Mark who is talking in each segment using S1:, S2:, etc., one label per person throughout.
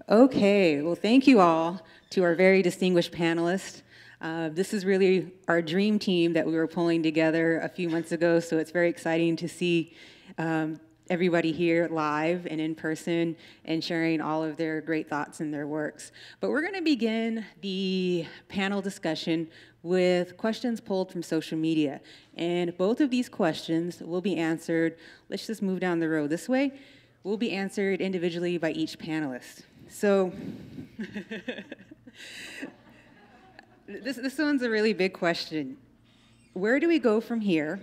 S1: Okay, well, thank you all to our very distinguished panelists. This is really our dream team that we were pulling together a few months ago, so it's very exciting to see everybody here live and in person and sharing all of their great thoughts and their works. But we're going to begin the panel discussion with questions pulled from social media. And both of these questions will be answered, let's just move down the road this way, will be answered individually by each panelist. So this one's a really big question. Where do we go from here?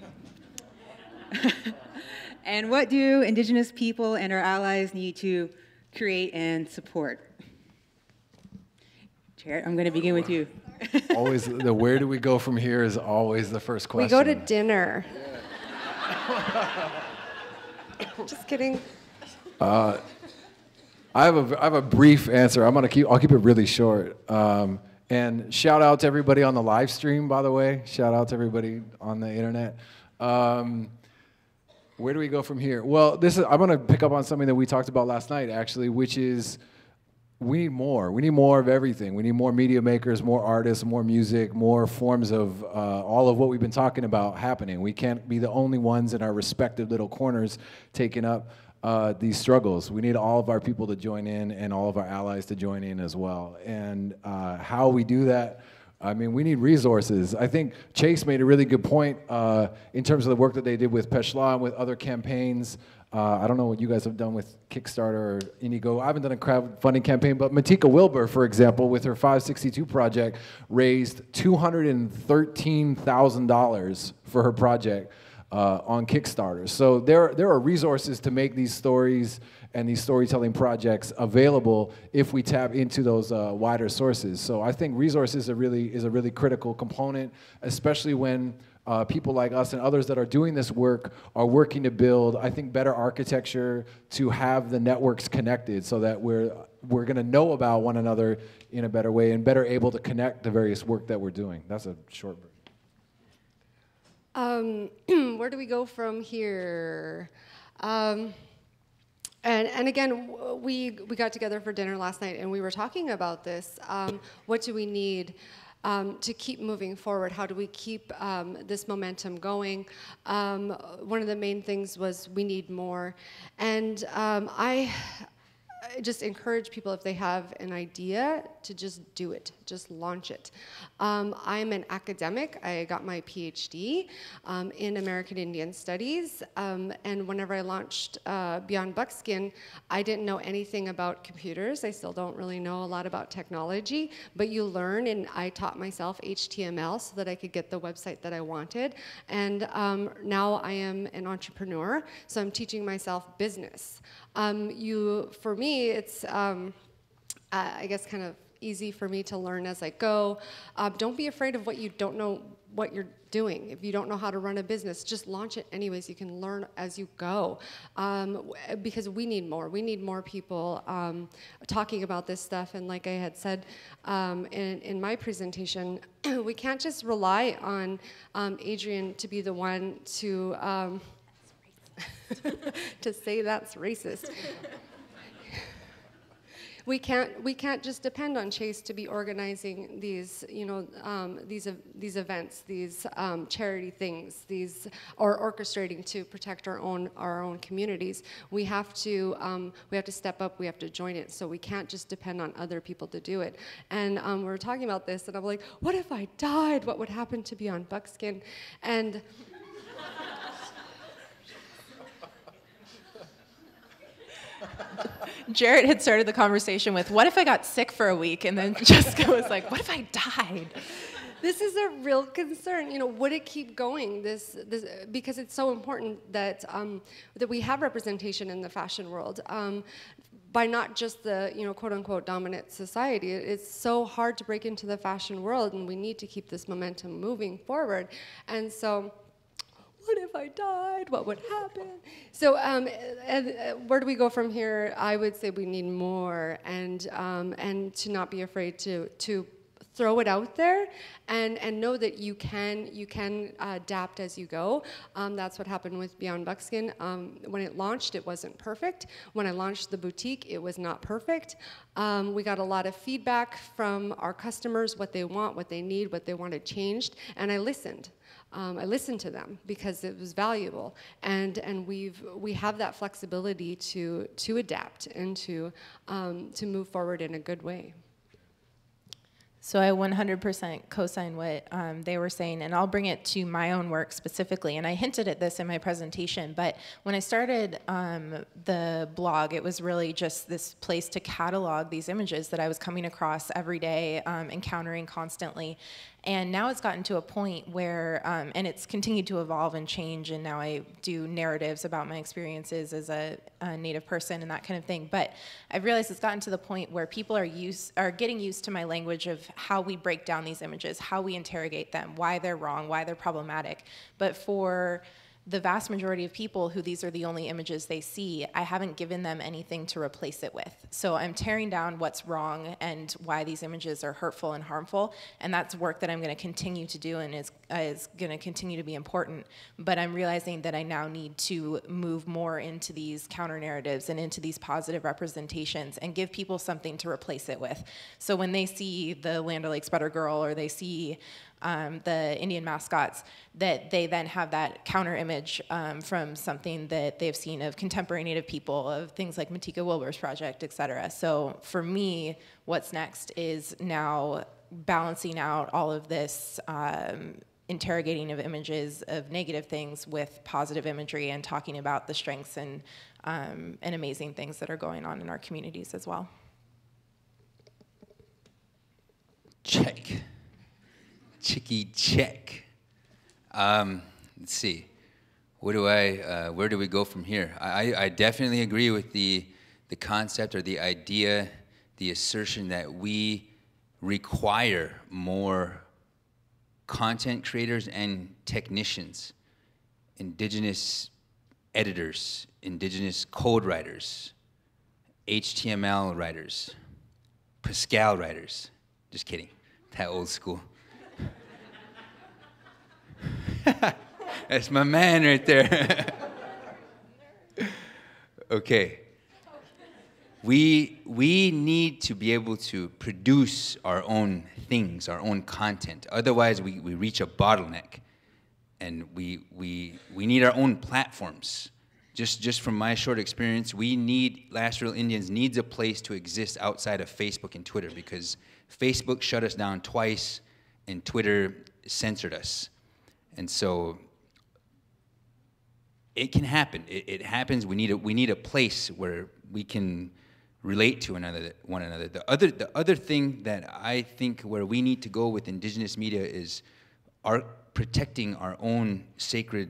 S1: And what do Indigenous people and our allies need to create and support? Chair, I'm going to begin with you.
S2: Always the where do we go from here is always the first question.
S3: We go to dinner. Just kidding.
S2: I have a brief answer. I'll keep it really short. And shout out to everybody on the live stream, by the way. Shout out to everybody on the internet. Where do we go from here? Well, I'm going to pick up on something that we talked about last night, actually, which is we need more. We need more of everything. We need more media makers, more artists, more music, more forms of all of what we've been talking about happening. We can't be the only ones in our respective little corners taking up these struggles. We need all of our people to join in and all of our allies to join in as well. And how we do that, I mean, we need resources. I think Chase made a really good point in terms of the work that they did with Peshla and with other campaigns. I don't know what you guys have done with Kickstarter or Indigo. I haven't done a crowdfunding campaign, but Matika Wilbur, for example, with her 562 project, raised $213,000 for her project on Kickstarter. So there are resources to make these stories and these storytelling projects available if we tap into those wider sources. So I think resources is a really critical component, especially when people like us and others that are doing this work are working to build, I think, better architecture to have the networks connected so that we're going to know about one another in a better way and better able to connect the various work that we're doing. That's a short version.
S3: Where do we go from here? And again, we got together for dinner last night and we were talking about this. What do we need to keep moving forward? How do we keep this momentum going? One of the main things was we need more. And I just encourage people, if they have an idea, to just do it, just launch it. I'm an academic. I got my PhD in American Indian Studies, and whenever I launched Beyond Buckskin, I didn't know anything about computers. I still don't really know a lot about technology, but you learn, and I taught myself HTML so that I could get the website that I wanted. And now I am an entrepreneur, so I'm teaching myself business. For me, it's, I guess, kind of easy for me to learn as I go. Don't be afraid of what you don't know what you're doing. If you don't know how to run a business, just launch it anyways. You can learn as you go, because we need more. We need more people talking about this stuff. And like I had said in my presentation, we can't just rely on Adrienne to be the one to to say that's racist. We can't just depend on Chase to be organizing these, these events, these charity things, or orchestrating to protect our own communities. We have to step up. We have to join it. So we can't just depend on other people to do it. And we were talking about this, and I'm like, what if I died? What would happen to Beyond Buckskin? And
S4: Jarrett had started the conversation with, what if I got sick for a week? And then Jessica was like, what if I died?
S3: This is a real concern. Would it keep going? This because it's so important that that we have representation in the fashion world. By not just the quote unquote dominant society. It's so hard to break into the fashion world, and we need to keep this momentum moving forward. And so, what if I died? What would happen? So where do we go from here? I would say we need more, and to not be afraid to throw it out there and know that you can adapt as you go. That's what happened with Beyond Buckskin. When it launched, it wasn't perfect. When I launched the boutique, it was not perfect. We got a lot of feedback from our customers, what they want, what they need, what they wanted changed, and I listened. I listened to them because it was valuable, and we have that flexibility to adapt and to move forward in a good way.
S4: So I 100% co-sign what they were saying, and I'll bring it to my own work specifically. And I hinted at this in my presentation, but when I started the blog, it was really just this place to catalog these images that I was coming across every day, encountering constantly. And now it's gotten to a point where, and it's continued to evolve and change, and now I do narratives about my experiences as a Native person and that kind of thing. But I've realized it's gotten to the point where people are getting used to my language of how we break down these images, how we interrogate them, why they're wrong, why they're problematic. But for the vast majority of people who these are the only images they see, I haven't given them anything to replace it with. So I'm tearing down what's wrong and why these images are hurtful and harmful, and that's work that I'm going to continue to do and is going to continue to be important. But I'm realizing that I now need to move more into these counter narratives and into these positive representations and give people something to replace it with. So when they see the Land O'Lakes Butter Girl, or they see the Indian mascots, that they then have that counter image from something that they've seen of contemporary Native people, of things like Matika Wilbur's project, et cetera. So for me, what's next is now balancing out all of this interrogating of images of negative things with positive imagery, and talking about the strengths and amazing things that are going on in our communities as well.
S5: Check. Chicky check. Let's see. Where do we go from here? I definitely agree with the concept, or the idea, the assertion that we require more content creators and technicians, Indigenous editors, Indigenous code writers, HTML writers, Pascal writers. Just kidding. That old school. That's my man right there. Okay. We need to be able to produce our own things, our own content. Otherwise, we reach a bottleneck, and we need our own platforms. Just from my short experience, Last Real Indians needs a place to exist outside of Facebook and Twitter, because Facebook shut us down twice, and Twitter censored us. And so it can happen. It happens. We need a place where we can relate to one another. The other thing that I think where we need to go with Indigenous media is protecting our own sacred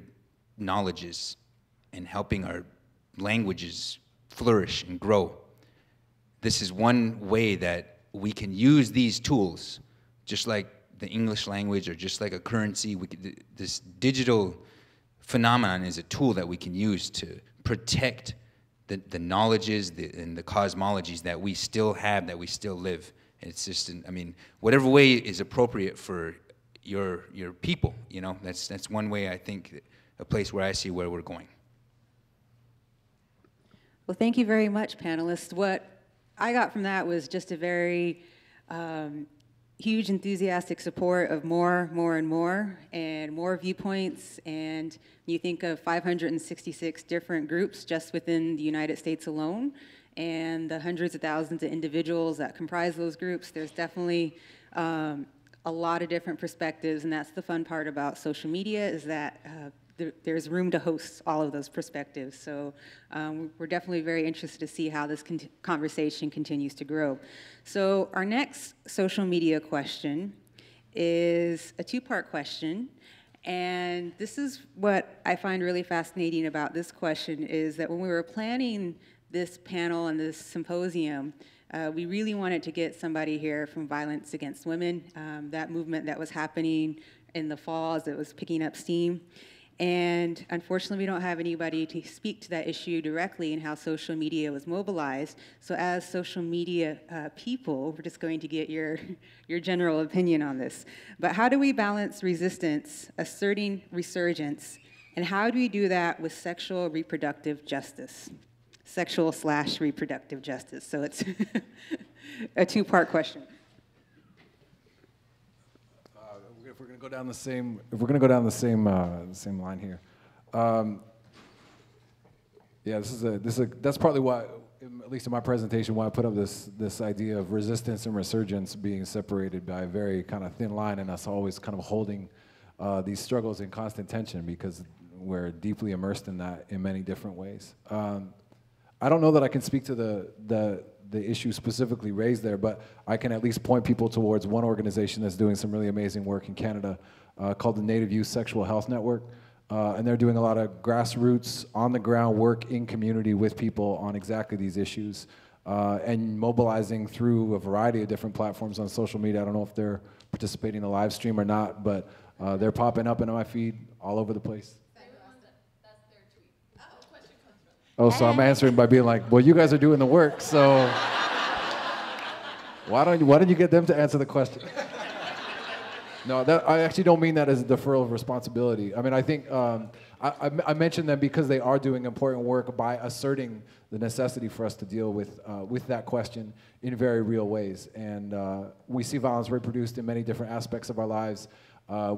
S5: knowledges and helping our languages flourish and grow. This is one way that we can use these tools, just like the English language, or just like a currency. This digital phenomenon is a tool that we can use to protect the knowledges and the cosmologies that we still have, that we still live. It's just, I mean, whatever way is appropriate for your people, you know, that's one way, I think, a place where I see where we're going.
S1: Well, thank you very much, panelists. What I got from that was just a very huge enthusiastic support of more and more viewpoints. And you think of 566 different groups just within the United States alone, and the hundreds of thousands of individuals that comprise those groups. There's definitely a lot of different perspectives, and that's the fun part about social media, is that there's room to host all of those perspectives. So we're definitely very interested to see how this conversation continues to grow. So our next social media question is a two-part question. And this is what I find really fascinating about this question, is that when we were planning this panel and this symposium, we really wanted to get somebody here from Violence Against Women, that movement that was happening in the fall as it was picking up steam. And unfortunately, we don't have anybody to speak to that issue directly and how social media was mobilized. So as social media people, we're just going to get your general opinion on this. But how do we balance resistance, asserting resurgence, and how do we do that with sexual reproductive justice? Sexual/reproductive justice. So it's a two-part question.
S2: If we're going to go down the same line here, yeah, that's partly why, at least in my presentation, why I put up this idea of resistance and resurgence being separated by a very kind of thin line, and us always kind of holding these struggles in constant tension because we're deeply immersed in that in many different ways. I don't know that I can speak to the issue specifically raised there, but I can at least point people towards one organization that's doing some really amazing work in Canada called the Native Youth Sexual Health Network. And they're doing a lot of grassroots, on-the-ground work in community with people on exactly these issues and mobilizing through a variety of different platforms on social media. I don't know if they're participating in the live stream or not, but they're popping up in my feed all over the place. Oh, so I'm answering by being like, well, you guys are doing the work, so why don't you get them to answer the question? No, I actually don't mean that as a deferral of responsibility. I mean, I think I mentioned them because they are doing important work by asserting the necessity for us to deal with that question in very real ways. And we see violence reproduced in many different aspects of our lives.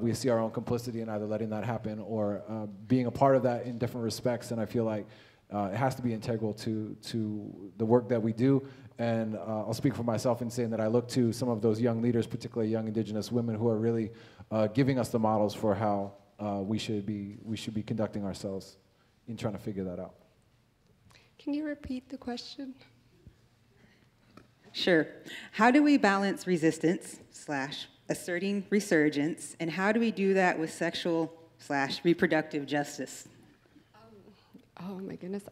S2: We see our own complicity in either letting that happen or being a part of that in different respects. And I feel like it has to be integral to the work that we do. And I'll speak for myself in saying that I look to some of those young leaders, particularly young Indigenous women, who are really giving us the models for how we should be conducting ourselves in trying to figure that out.
S3: Can you repeat the question?
S1: Sure. How do we balance resistance / asserting resurgence, and how do we do that with sexual/reproductive justice?
S3: Oh my goodness,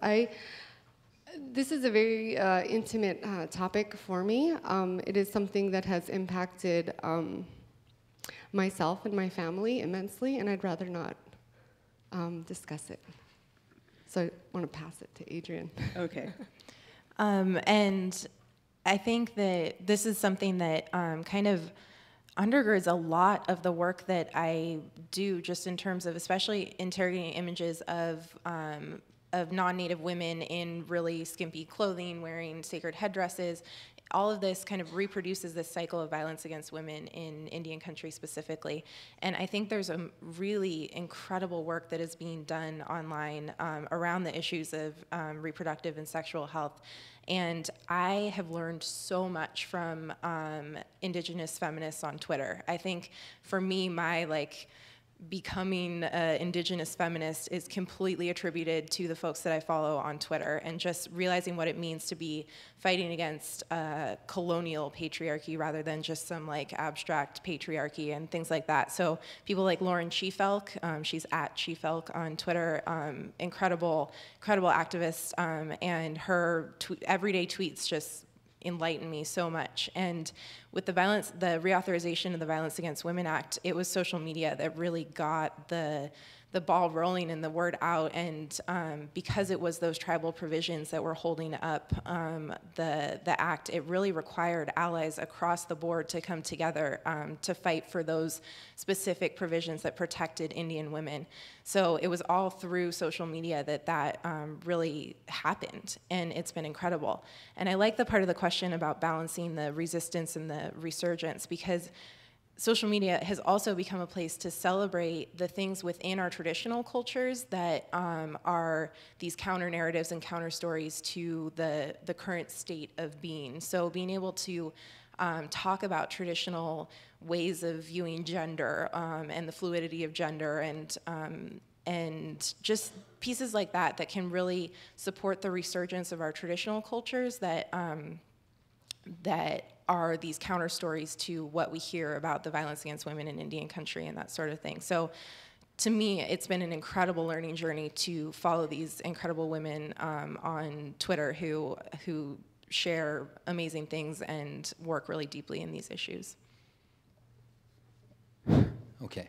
S3: this is a very intimate topic for me. It is something that has impacted myself and my family immensely, and I'd rather not discuss it. So I want to pass it to Adrienne.
S1: Okay.
S4: And I think that this is something that kind of undergirds a lot of the work that I do, just in terms of especially interrogating images of non-Native women in really skimpy clothing, wearing sacred headdresses. All of this kind of reproduces this cycle of violence against women in Indian country specifically. And I think there's a really incredible work that is being done online around the issues of reproductive and sexual health. And I have learned so much from Indigenous feminists on Twitter. I think for me, my becoming an Indigenous feminist is completely attributed to the folks that I follow on Twitter, and just realizing what it means to be fighting against colonial patriarchy rather than just some abstract patriarchy and things like that. So people like Lauren Chiefalk, she's at Chiefalk on Twitter, incredible activist, and her everyday tweets just enlightened me so much. And with the reauthorization of the Violence Against Women Act, it was social media that really got the ball rolling and the word out. And because it was those tribal provisions that were holding up the act, it really required allies across the board to come together to fight for those specific provisions that protected Indian women. So it was all through social media that really happened, and it's been incredible. And I like the part of the question about balancing the resistance and the resurgence, because social media has also become a place to celebrate the things within our traditional cultures that are these counter narratives and counter stories to the current state of being. So being able to talk about traditional ways of viewing gender and the fluidity of gender and just pieces like that can really support the resurgence of our traditional cultures that are these counter stories to what we hear about the violence against women in Indian country and that sort of thing. So to me, it's been an incredible learning journey to follow these incredible women on Twitter who share amazing things and work really deeply in these issues.
S5: Okay.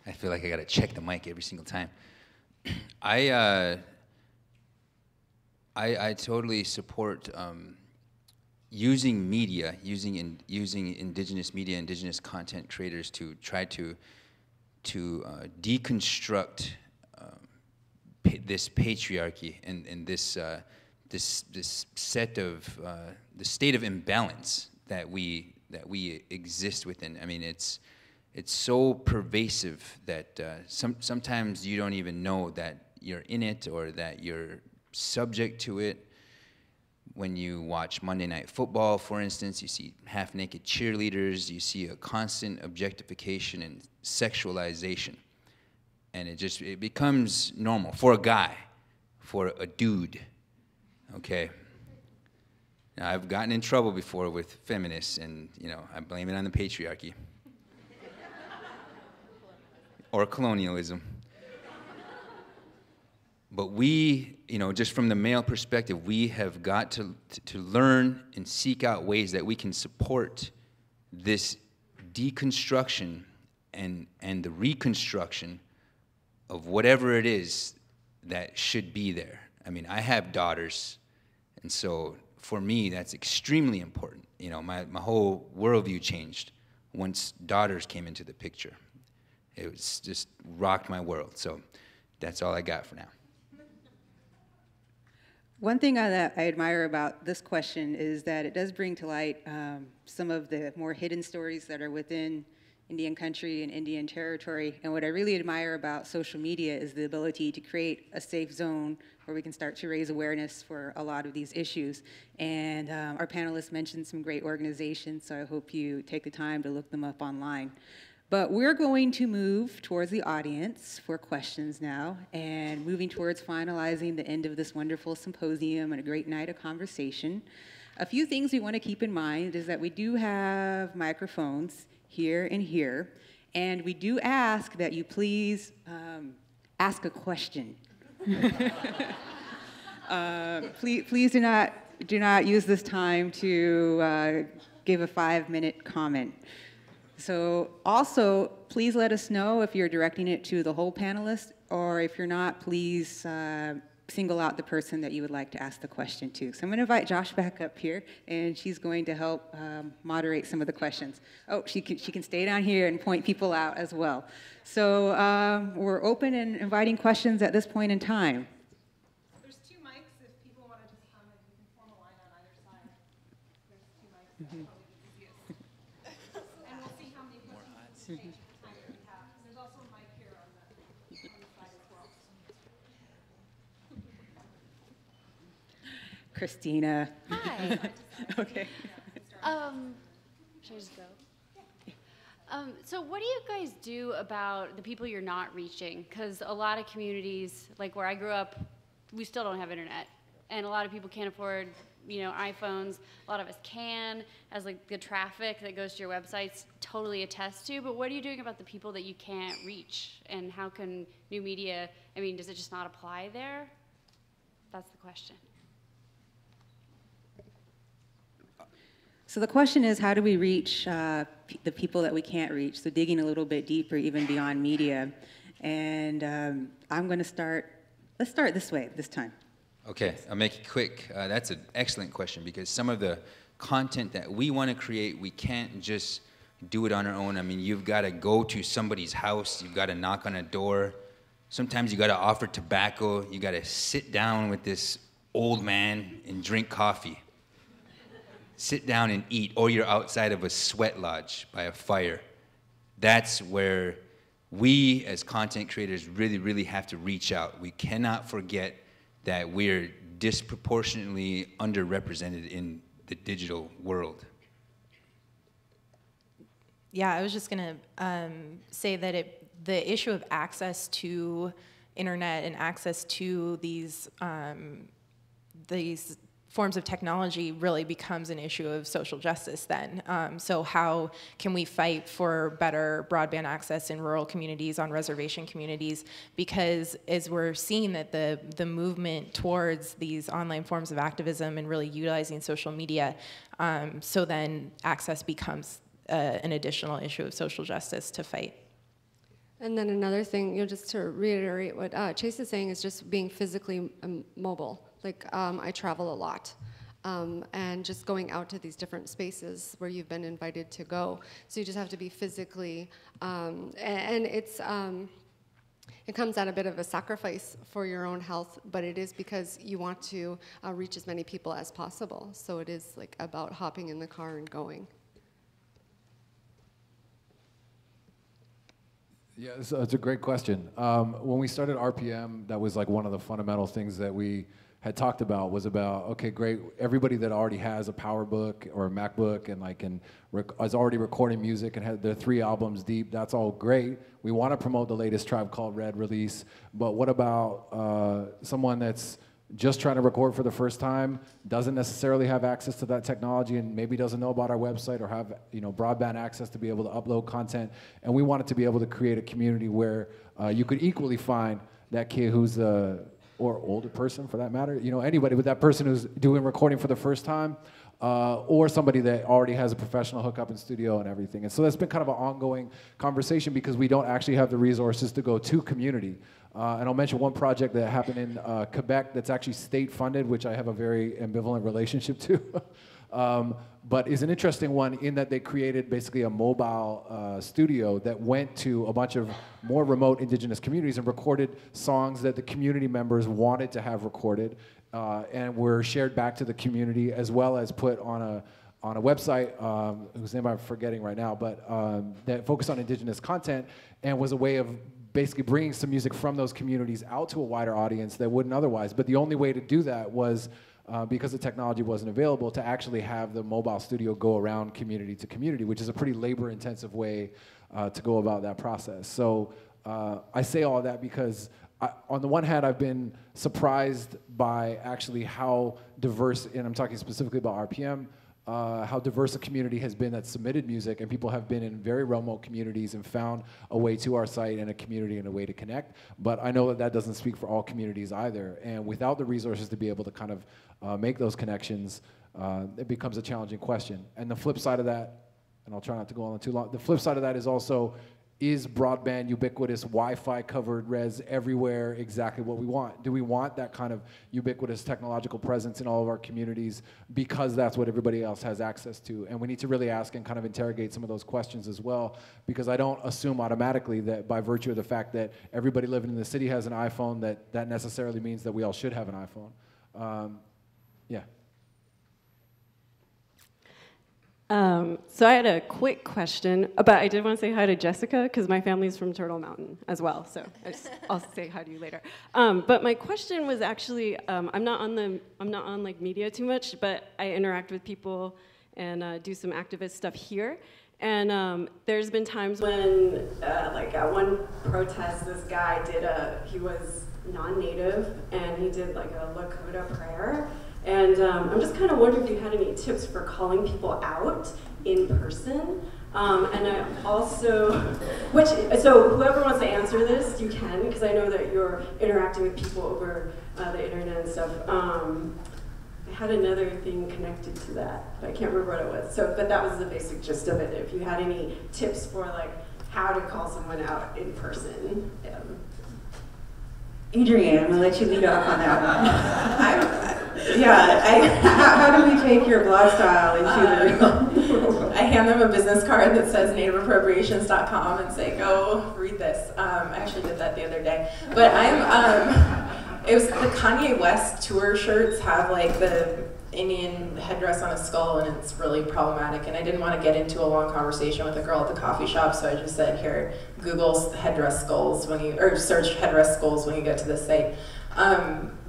S5: I feel like I got to check the mic every single time. I totally support using media, using indigenous media, indigenous content creators to try to deconstruct this patriarchy and this set of the state of imbalance that we exist within. I mean, it's so pervasive that sometimes you don't even know that you're in it or that you're subject to it. When you watch Monday Night Football, for instance, you see half-naked cheerleaders, you see a constant objectification and sexualization. And it becomes normal for a guy, for a dude, okay? Now, I've gotten in trouble before with feminists, and, you know, I blame it on the patriarchy. Or colonialism. But we, you know, just from the male perspective, we have got to learn and seek out ways that we can support this deconstruction and the reconstruction of whatever it is that should be there. I mean, I have daughters, and so for me, that's extremely important. You know, my whole worldview changed once daughters came into the picture. It was just rocked my world. So that's all I got for now.
S1: One thing that I admire about this question is that it does bring to light some of the more hidden stories that are within Indian country and Indian territory. And what I really admire about social media is the ability to create a safe zone where we can start to raise awareness for a lot of these issues. And our panelists mentioned some great organizations, so I hope you take the time to look them up online. But we're going to move towards the audience for questions now, and moving towards finalizing the end of this wonderful symposium and a great night of conversation. A few things we want to keep in mind is that we do have microphones here and here, and we do ask that you please ask a question. Please do not use this time to give a 5-minute comment. So also, please let us know if you're directing it to the whole panelists, or if you're not, please single out the person that you would like to ask the question to. So I'm going to invite Josh back up here, and she's going to help moderate some of the questions. Oh, she can stay down here and point people out as well. So we're open and inviting questions at this point in time.
S6: There's 2 mics if people want to just come and you can form a line on either side. There's 2 mics. Mm-hmm. And we'll see how many questions we have. There's also a mic here on the side as well.
S1: Christina.
S7: Hi.
S1: Okay.
S7: Should I just go? So what do you guys do about the people you're not reaching? Because a lot of communities, like where I grew up, we still don't have internet. And a lot of people can't afford, iPhones. A lot of us can, as like the traffic that goes to your websites totally attest to. But what are you doing about the people that you can't reach? And how can new media, does it just not apply there? That's the question.
S1: So the question is, how do we reach the people that we can't reach? So digging a little bit deeper, even beyond media. And I'm going to let's start this way this time.
S5: Okay, I'll make it quick. That's an excellent question, because some of the content that we want to create, we can't just do it on our own. You've got to go to somebody's house. You've got to knock on a door. Sometimes you got to offer tobacco. You got to sit down with this old man and drink coffee. Sit down and eat, or you're outside of a sweat lodge by a fire. That's where we as content creators really, really have to reach out. We cannot forget that we're disproportionately underrepresented in the digital world.
S4: Yeah, I was just going to say that the issue of access to internet and access to these forms of technology really becomes an issue of social justice then. So how can we fight for better broadband access in rural communities, on reservation communities? Because as we're seeing that the movement towards these online forms of activism and really utilizing social media, so then access becomes an additional issue of social justice to fight.
S3: And then another thing, just to reiterate what Chase is saying, is just being physically mobile. Like, I travel a lot. And just going out to these different spaces where you've been invited to go. So you just have to be physically, and it's, it comes at a bit of a sacrifice for your own health, but it is because you want to reach as many people as possible. So it is like about hopping in the car and going.
S2: Yeah, it's a great question. When we started RPM, that was like one of the fundamental things that we had talked about was about, okay, great, everybody that already has a PowerBook or a MacBook and is already recording music and had their 3 albums deep, that's all great. We want to promote the latest Tribe Called Red release, but what about someone that's just trying to record for the first time, doesn't necessarily have access to that technology and maybe doesn't know about our website or have broadband access to be able to upload content, and we wanted to be able to create a community where you could equally find that kid who's or older person for that matter, anybody, but that person who's doing recording for the first time, or somebody that already has a professional hookup in studio and everything. And so that's been kind of an ongoing conversation because we don't actually have the resources to go to community. And I'll mention one project that happened in Quebec that's actually state funded, which I have a very ambivalent relationship to. But is an interesting one in that they created basically a mobile studio that went to a bunch of more remote indigenous communities and recorded songs that the community members wanted to have recorded and were shared back to the community, as well as put on a website whose name I'm forgetting right now, but that focused on indigenous content and was a way of basically bringing some music from those communities out to a wider audience that wouldn't otherwise. But the only way to do that was because the technology wasn't available, to actually have the mobile studio go around community to community, which is a pretty labor-intensive way to go about that process. So I say all of that because on the one hand, I've been surprised by actually how diverse, and I'm talking specifically about RPM, how diverse a community has been that submitted music, and people have been in very remote communities and found a way to our site and a community and a way to connect. But I know that that doesn't speak for all communities either, and without the resources to be able to kind of make those connections, it becomes a challenging question. And the flip side of that, and I'll try not to go on too long, the flip side of that is also, is broadband, ubiquitous, Wi-Fi covered res everywhere exactly what we want? Do we want that kind of ubiquitous technological presence in all of our communities because that's what everybody else has access to? And we need to really ask and kind of interrogate some of those questions as well, because I don't assume automatically that by virtue of the fact that everybody living in the city has an iPhone, that necessarily means that we all should have an iPhone. Yeah.
S8: So I had a quick question, but I did want to say hi to Jessica because my family's from Turtle Mountain as well. So I'll say hi to you later. But my question was actually, I'm not on like media too much, but I interact with people and do some activist stuff here. And there's been times when, like at one protest, this guy he was non-native, and he did like a Lakota prayer. And I'm just kind of wondering if you had any tips for calling people out in person. And I also, so whoever wants to answer this, you can, because I know that you're interacting with people over the internet and stuff. I had another thing connected to that, but I can't remember what it was. So, but that was the basic gist of it. If you had any tips for like how to call someone out in person.
S9: Adrienne, I'm gonna let you lead off on that one. How do we take your blog style into the real world?
S10: I hand them a business card that says nativeappropriations.com and say, go read this. I actually did that the other day. But it was the Kanye West tour shirts have like the Indian headdress on a skull, and it's really problematic. And I didn't want to get into a long conversation with a girl at the coffee shop, so I just said, here, Google headdress skulls or search headdress skulls when you get to this site.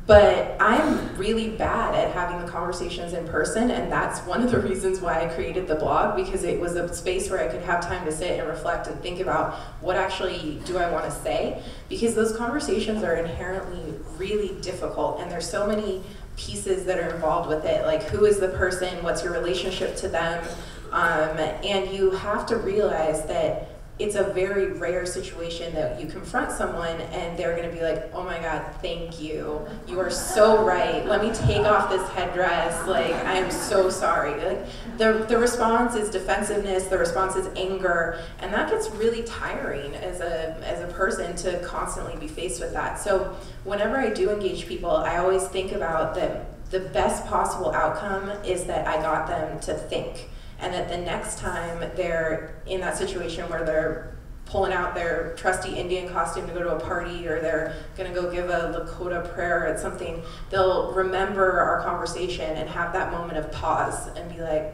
S10: But I'm really bad at having the conversations in person, and that's one of the reasons why I created the blog, because it was a space where I could have time to sit and reflect and think about what actually do I want to say, because those conversations are inherently really difficult, and there's so many pieces that are involved with it, like who is the person, what's your relationship to them, and you have to realize that it's a very rare situation that you confront someone and they're going to be like, oh my God, thank you. You are so right. Let me take off this headdress. Like, I am so sorry. Like, the response is defensiveness, the response is anger, and that gets really tiring as a person to constantly be faced with that. So whenever I do engage people, I always think about that the best possible outcome is that I got them to think. And that the next time they're in that situation where they're pulling out their trusty Indian costume to go to a party, or they're gonna go give a Lakota prayer at something, they'll remember our conversation and have that moment of pause and be like,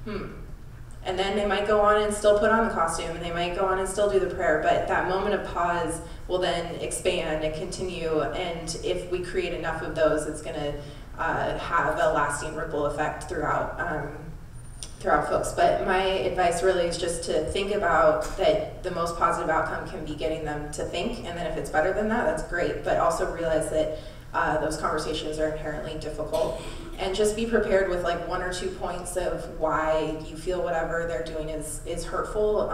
S10: And then they might go on and still put on the costume, and they might go on and still do the prayer, but that moment of pause will then expand and continue, and if we create enough of those, it's gonna have a lasting ripple effect throughout folks. But my advice really is just to think about that the most positive outcome can be getting them to think, and then if it's better than that, that's great, but also realize that those conversations are inherently difficult, and just be prepared with like 1 or 2 points of why you feel whatever they're doing is hurtful,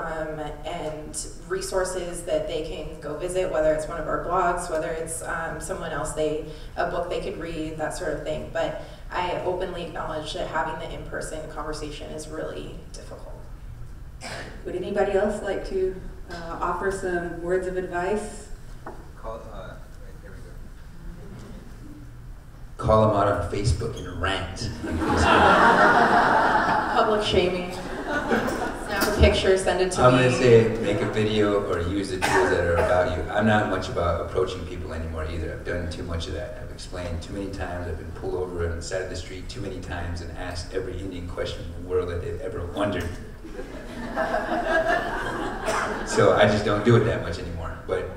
S10: and resources that they can go visit, whether it's one of our blogs, whether it's someone else, a book they could read, that sort of thing. But I openly acknowledge that having the in-person conversation is really difficult.
S1: Would anybody else like to offer some words of advice?
S5: Call them out on Facebook and rant.
S10: Public shaming. Snap a picture, send it to me.
S5: I'm gonna say make a video or use the tools that are about you. I'm not much about approaching people anymore either. I've done too much of that. I've explained too many times. I've been pulled over on the side of the street too many times and asked every Indian question in the world that they've ever wondered. So I just don't do it that much anymore. But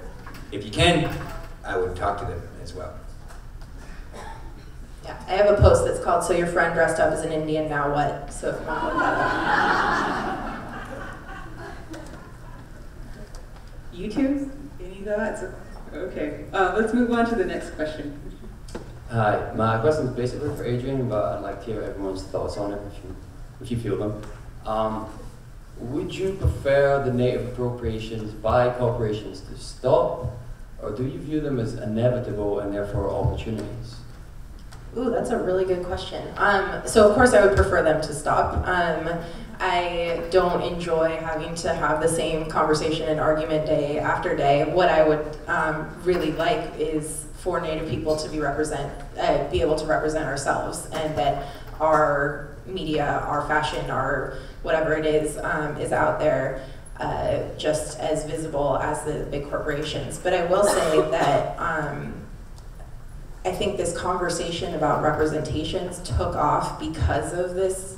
S5: if you can, I would talk to them as well.
S10: Yeah, I have a post that's called "So Your Friend Dressed Up as an Indian, Now What?" So if you want to look that up.
S1: You two? Any thoughts? Okay, let's move on to the next question.
S11: Hi, my question is basically for Adrienne, but I'd like to hear everyone's thoughts on it if you feel them. Would you prefer the native appropriations by corporations to stop, or do you view them as inevitable and therefore opportunities?
S10: Ooh, that's a really good question. So of course I would prefer them to stop. I don't enjoy having to have the same conversation and argument day after day. What I would really like is for Native people to be able to represent ourselves, and that our media, our fashion, our whatever it is out there just as visible as the big corporations. But I will say that I think this conversation about representations took off because of this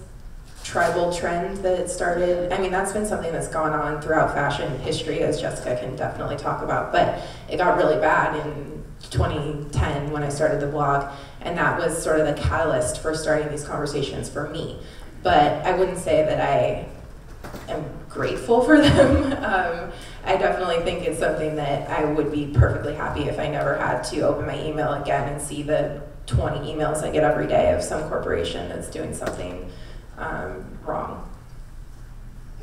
S10: tribal trend that started. I mean, that's been something that's gone on throughout fashion history, as Jessica can definitely talk about, but it got really bad in 2010 when I started the blog, and that was sort of the catalyst for starting these conversations for me. But I wouldn't say that I am grateful for them. I definitely think it's something that I would be perfectly happy if I never had to open my email again and see the 20 emails I get every day of some corporation that's doing something wrong.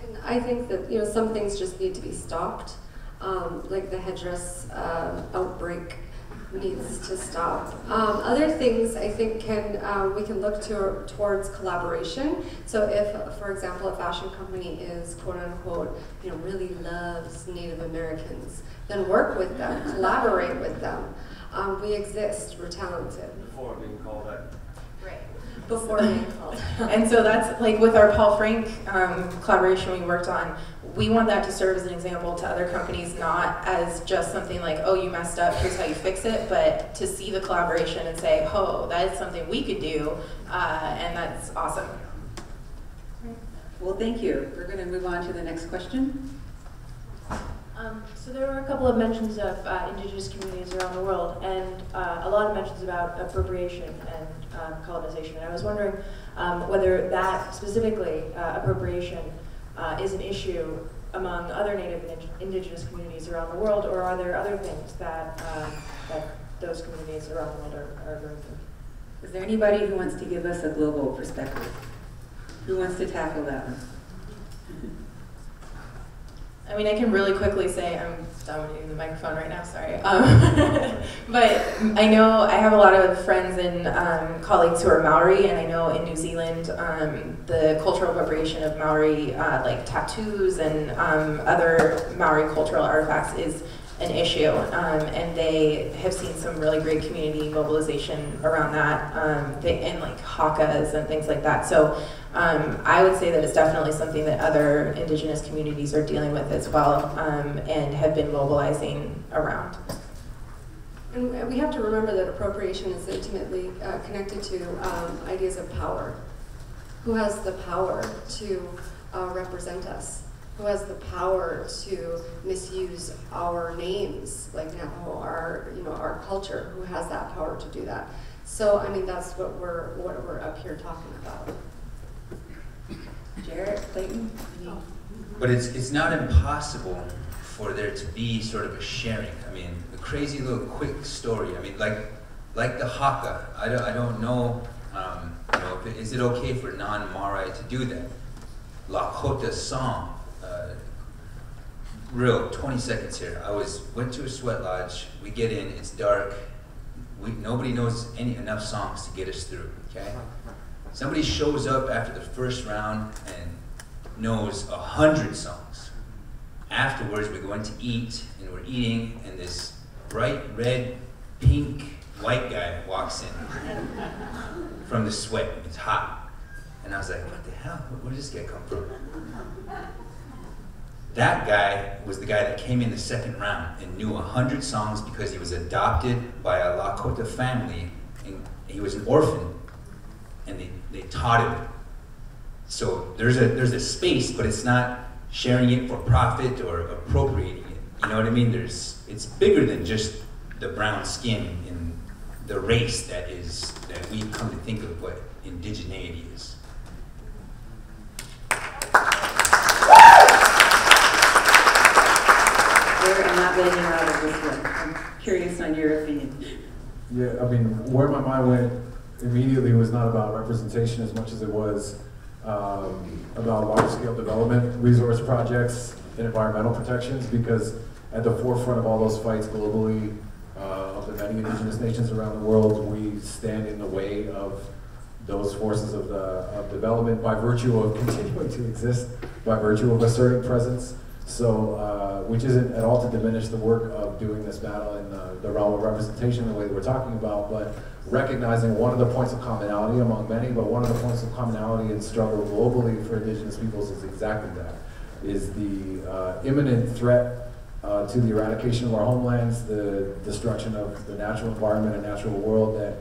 S3: And I think that some things just need to be stopped, like the headdress outbreak needs to stop. Other things I think we can look towards collaboration. So if, for example, a fashion company is quote unquote, really loves Native Americans, then work with them, collaborate with them. We exist, we're talented.
S11: Before being called out.
S3: Right. Before being called out.
S10: And so that's like with our Paul Frank collaboration we worked on. We want that to serve as an example to other companies, not as just something like, oh, you messed up, here's how you fix it, but to see the collaboration and say, oh, that is something we could do, and that's awesome.
S1: Well, thank you. We're going to move on to the next question.
S12: So there were a couple of mentions of indigenous communities around the world, and a lot of mentions about appropriation and colonization. And I was wondering whether that specifically, appropriation, is an issue among other Native and indigenous communities around the world, or are there other things that those communities around the world are going through?
S1: Is there anybody who wants to give us a global perspective? Who wants to tackle that one?
S10: I mean, I can really quickly say, I'm dominating the microphone right now, sorry. But I know I have a lot of friends and colleagues who are Maori, and I know in New Zealand, the cultural appropriation of Maori, like tattoos and other Maori cultural artifacts is an issue, and they have seen some really great community mobilization around that, and like hakas and things like that. So I would say that it's definitely something that other Indigenous communities are dealing with as well, and have been mobilizing around.
S3: And we have to remember that appropriation is intimately connected to ideas of power. Who has the power to represent us? Who has the power to misuse our names, like now our culture? Who has that power to do that? So I mean, that's what we're up here talking about.
S9: Jarrett, Clayton?
S5: But it's not impossible for there to be sort of a sharing. I mean, a crazy little quick story. I mean, like the haka. I don't know. Is it okay for non-Maori to do that? Lakota song. Real 20 seconds here. Went to a sweat lodge. We get in. It's dark. Nobody knows enough songs to get us through. Okay. Somebody shows up after the first round and knows 100 songs. Afterwards, we go in to eat, and we're eating, and this bright red, pink, white guy walks in from the sweat. It's hot. And I was like, what the hell? Where did this guy come from? That guy was the guy that came in the second round and knew 100 songs because he was adopted by a Lakota family, and he was an orphan, and they taught him. So there's a space, but it's not sharing it for profit or appropriating it. You know what I mean? It's bigger than just the brown skin and the race that we've come to think of what indigeneity is.
S9: I'm not letting you out of this one. I'm curious on your opinion.
S2: Yeah, I mean, where my mind went immediately was not about representation as much as it was about large-scale development, resource projects, and environmental protections, because at the forefront of all those fights globally, of the many indigenous nations around the world, we stand in the way of those forces of development by virtue of continuing to exist, by virtue of asserting presence. So, which isn't at all to diminish the work of doing this battle in the realm of representation the way that we're talking about, but recognizing one of the points of commonality among many, but one of the points of commonality in struggle globally for indigenous peoples is exactly that, is the imminent threat to the eradication of our homelands, the destruction of the natural environment and natural world that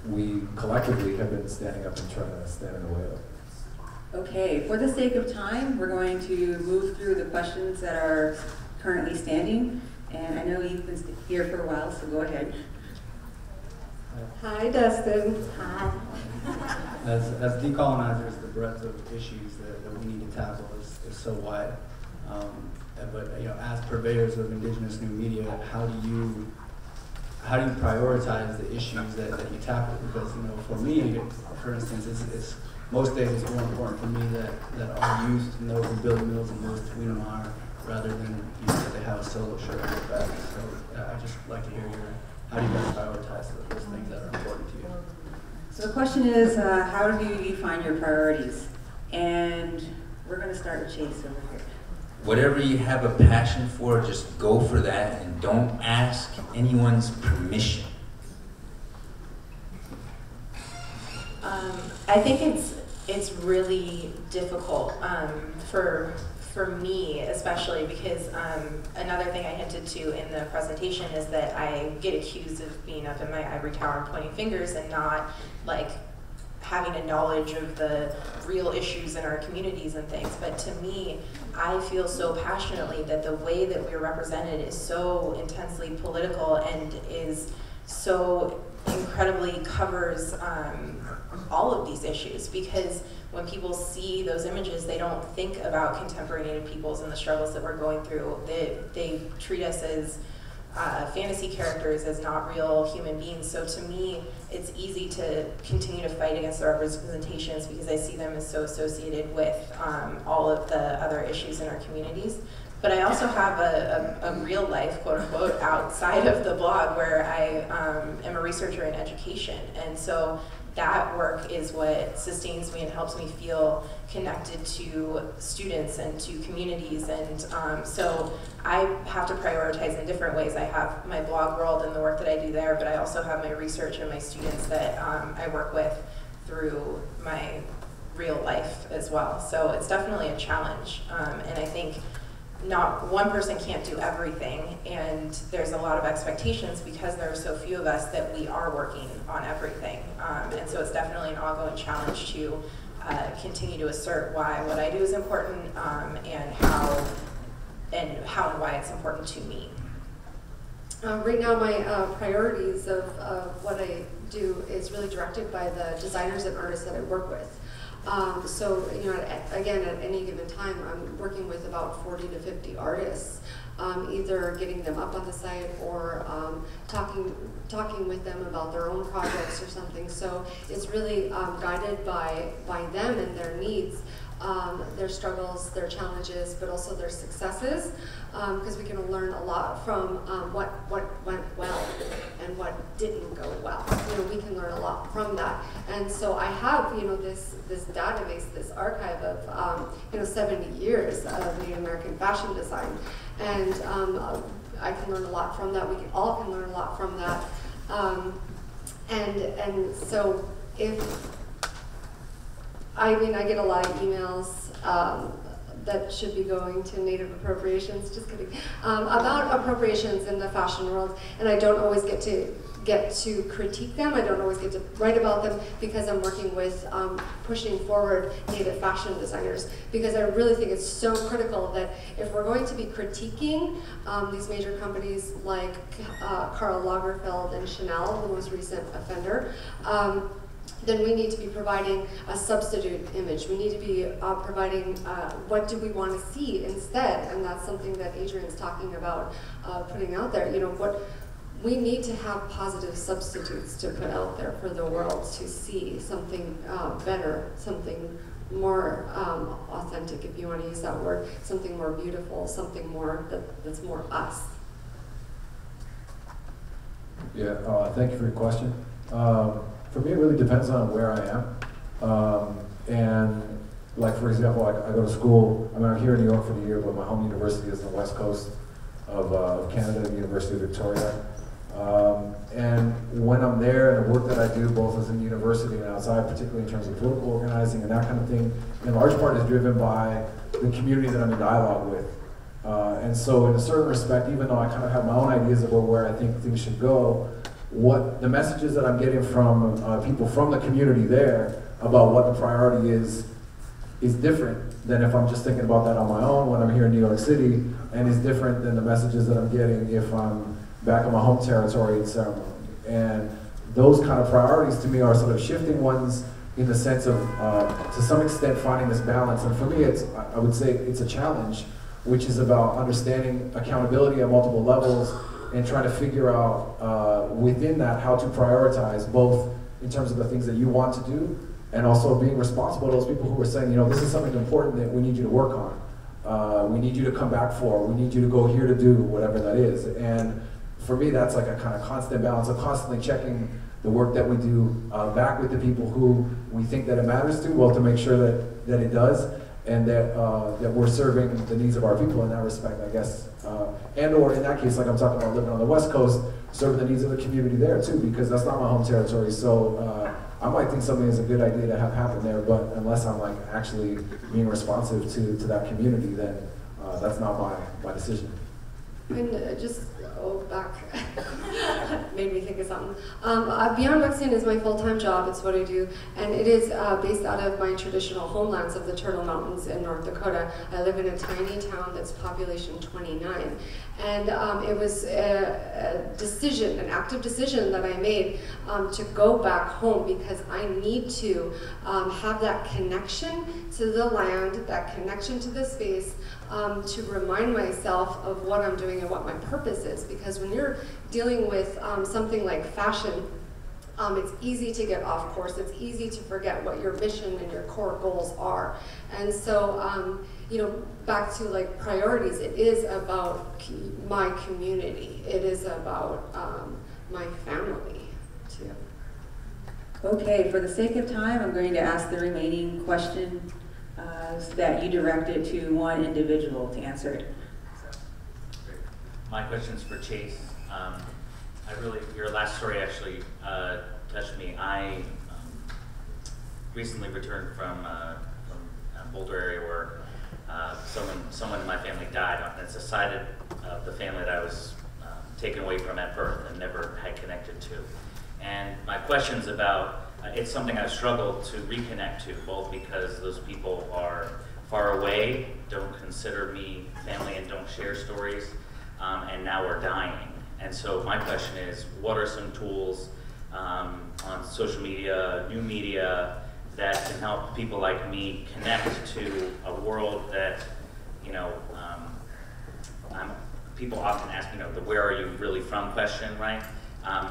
S2: we collectively have been standing up and trying to stand in the way of.
S9: Okay, for the sake of time, we're going to move through the questions that are currently standing. And I know you've been here for a while, so go ahead.
S3: Hi, Dustin.
S9: Hi.
S13: As decolonizers, the breadth of issues that we need to tackle is so wide. But as purveyors of Indigenous New Media, how do you prioritize the issues that you tackle? Because for me, for instance, it's most days it's more important for me that our youth know who Billy Mills and Louis Tweedum are, rather than that they have a solo shirt on their back. So I'd just like to hear how do you guys prioritize those things that are important to you?
S9: So the question is, how do you find your priorities? And we're going to start with Chase over here.
S5: Whatever you have a passion for, just go for that and don't ask anyone's permission.
S10: I think it's really difficult for me, especially because another thing I hinted to in the presentation is that I get accused of being up in my ivory tower and pointing fingers and not like having a knowledge of the real issues in our communities and things. But to me, I feel so passionately that the way that we're represented is so intensely political and is so incredibly covers all of these issues, because when people see those images, they don't think about contemporary Native peoples and the struggles that we're going through. They treat us as fantasy characters as not real human beings. So to me, it's easy to continue to fight against the representations because I see them as so associated with all of the other issues in our communities. But I also have a real life, quote unquote, outside of the blog where I am a researcher in education. And so that work is what sustains me and helps me feel connected to students and to communities. And so I have to prioritize in different ways. I have my blog world and the work that I do there, but I also have my research and my students that I work with through my real life as well. So it's definitely a challenge. And I think not one person can't do everything, and there's a lot of expectations because there are so few of us that we are working on everything. And so it's definitely an ongoing challenge to continue to assert why what I do is important and how and why it's important to me.
S3: Right now, my priorities of what I do is really directed by the designers and artists that I work with. So, you know, again, at any given time, I'm working with about 40 to 50 artists, either getting them up on the site or talking with them about their own projects or something. So it's really guided by them and their needs, their struggles, their challenges, but also their successes, because we can learn a lot from what went well and what didn't go well. You know, we can learn a lot from that. And so I have, you know, this database, this archive of, you know, 70 years of Native American fashion design. And I can learn a lot from that. We all can learn a lot from that. And so I get a lot of emails that should be going to Native Appropriations, just kidding, about appropriations in the fashion world, and I don't always get to critique them. I don't always get to write about them because I'm working with pushing forward Native fashion designers, because I really think it's so critical that if we're going to be critiquing these major companies like Karl Lagerfeld and Chanel, the most recent offender, then we need to be providing a substitute image. We need to be providing what do we want to see instead, and that's something that Adrienne's talking about putting out there. You know, what we need to have positive substitutes to put out there for the world to see something better, something more authentic, if you want to use that word, something more beautiful, something more that's more us.
S2: Yeah, thank you for your question. For me, it really depends on where I am. And like, for example, I go to school, I'm here in New York for the year, but my home university is on the west coast of Canada, the University of Victoria. And when I'm there and the work that I do, both as in university and outside, particularly in terms of political organizing and that kind of thing, in large part is driven by the community that I'm in dialogue with. And so in a certain respect, even though I kind of have my own ideas about where I think things should go, what the messages that I'm getting from people from the community there about what the priority is different than if I'm just thinking about that on my own when I'm here in New York City, and is different than the messages that I'm getting if I'm back in my home territory in ceremony. And those kind of priorities to me are sort of shifting ones in the sense of, to some extent, finding this balance. And for me, I would say it's a challenge, which is about understanding accountability at multiple levels and trying to figure out within that how to prioritize both in terms of the things that you want to do and also being responsible to those people who are saying, you know, this is something important that we need you to work on. We need you to come back for. We need you to go here to do whatever that is. And for me, that's like a kind of constant balance of constantly checking the work that we do back with the people who we think that it matters to, well, to make sure that it does, and that we're serving the needs of our people in that respect, I guess. And or in that case, like I'm talking about living on the West Coast, serving the needs of the community there too, because that's not my home territory. So I might think something is a good idea to have happen there, but unless I'm like actually being responsive to that community, then that's not my decision.
S3: And just back. Made me think of something. Beyond Buxton is my full-time job. It's what I do, and it is based out of my traditional homelands of the Turtle Mountains in North Dakota. I live in a tiny town that's population 29, and it was a decision, an active decision that I made to go back home because I need to have that connection to the land, that connection to the space, to remind myself of what I'm doing and what my purpose is. Because when you're dealing with something like fashion, it's easy to get off course. It's easy to forget what your mission and your core goals are. And so, you know, back to like priorities, it is about my community. It is about my family too.
S9: Okay, for the sake of time, I'm going to ask the remaining question so that you direct it to one individual to answer it.
S14: My question's for Chase. Your last story actually touched me. I recently returned from Boulder area where someone in my family died, and it's a side of the family that I was taken away from at birth and never had connected to. And my question's about, it's something I've struggled to reconnect to, both because those people are far away, don't consider me family and don't share stories, and now are dying. And so my question is, what are some tools on social media, new media, that can help people like me connect to a world that, you know, people often ask, you know, the where are you really from question, right?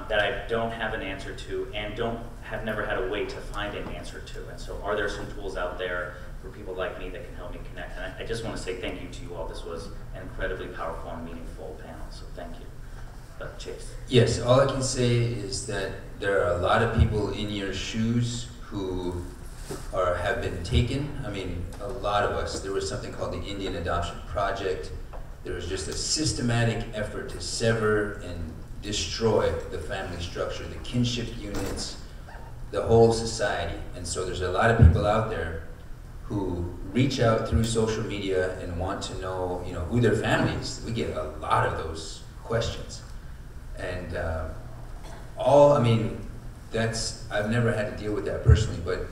S14: That I don't have an answer to and have never had a way to find an answer to. And so are there some tools out there for people like me that can help me connect? And I just want to say thank you to you all. This was an incredibly powerful and meaningful panel, so thank you. Chase.
S5: Yes, all I can say is that there are a lot of people in your shoes who have been taken. I mean, a lot of us. There was something called the Indian Adoption Project. There was just a systematic effort to sever and destroy the family structure, the kinship units, the whole society. And so there's a lot of people out there who reach out through social media and want to know, you know, who their family is. We get a lot of those questions. And I mean, I've never had to deal with that personally, but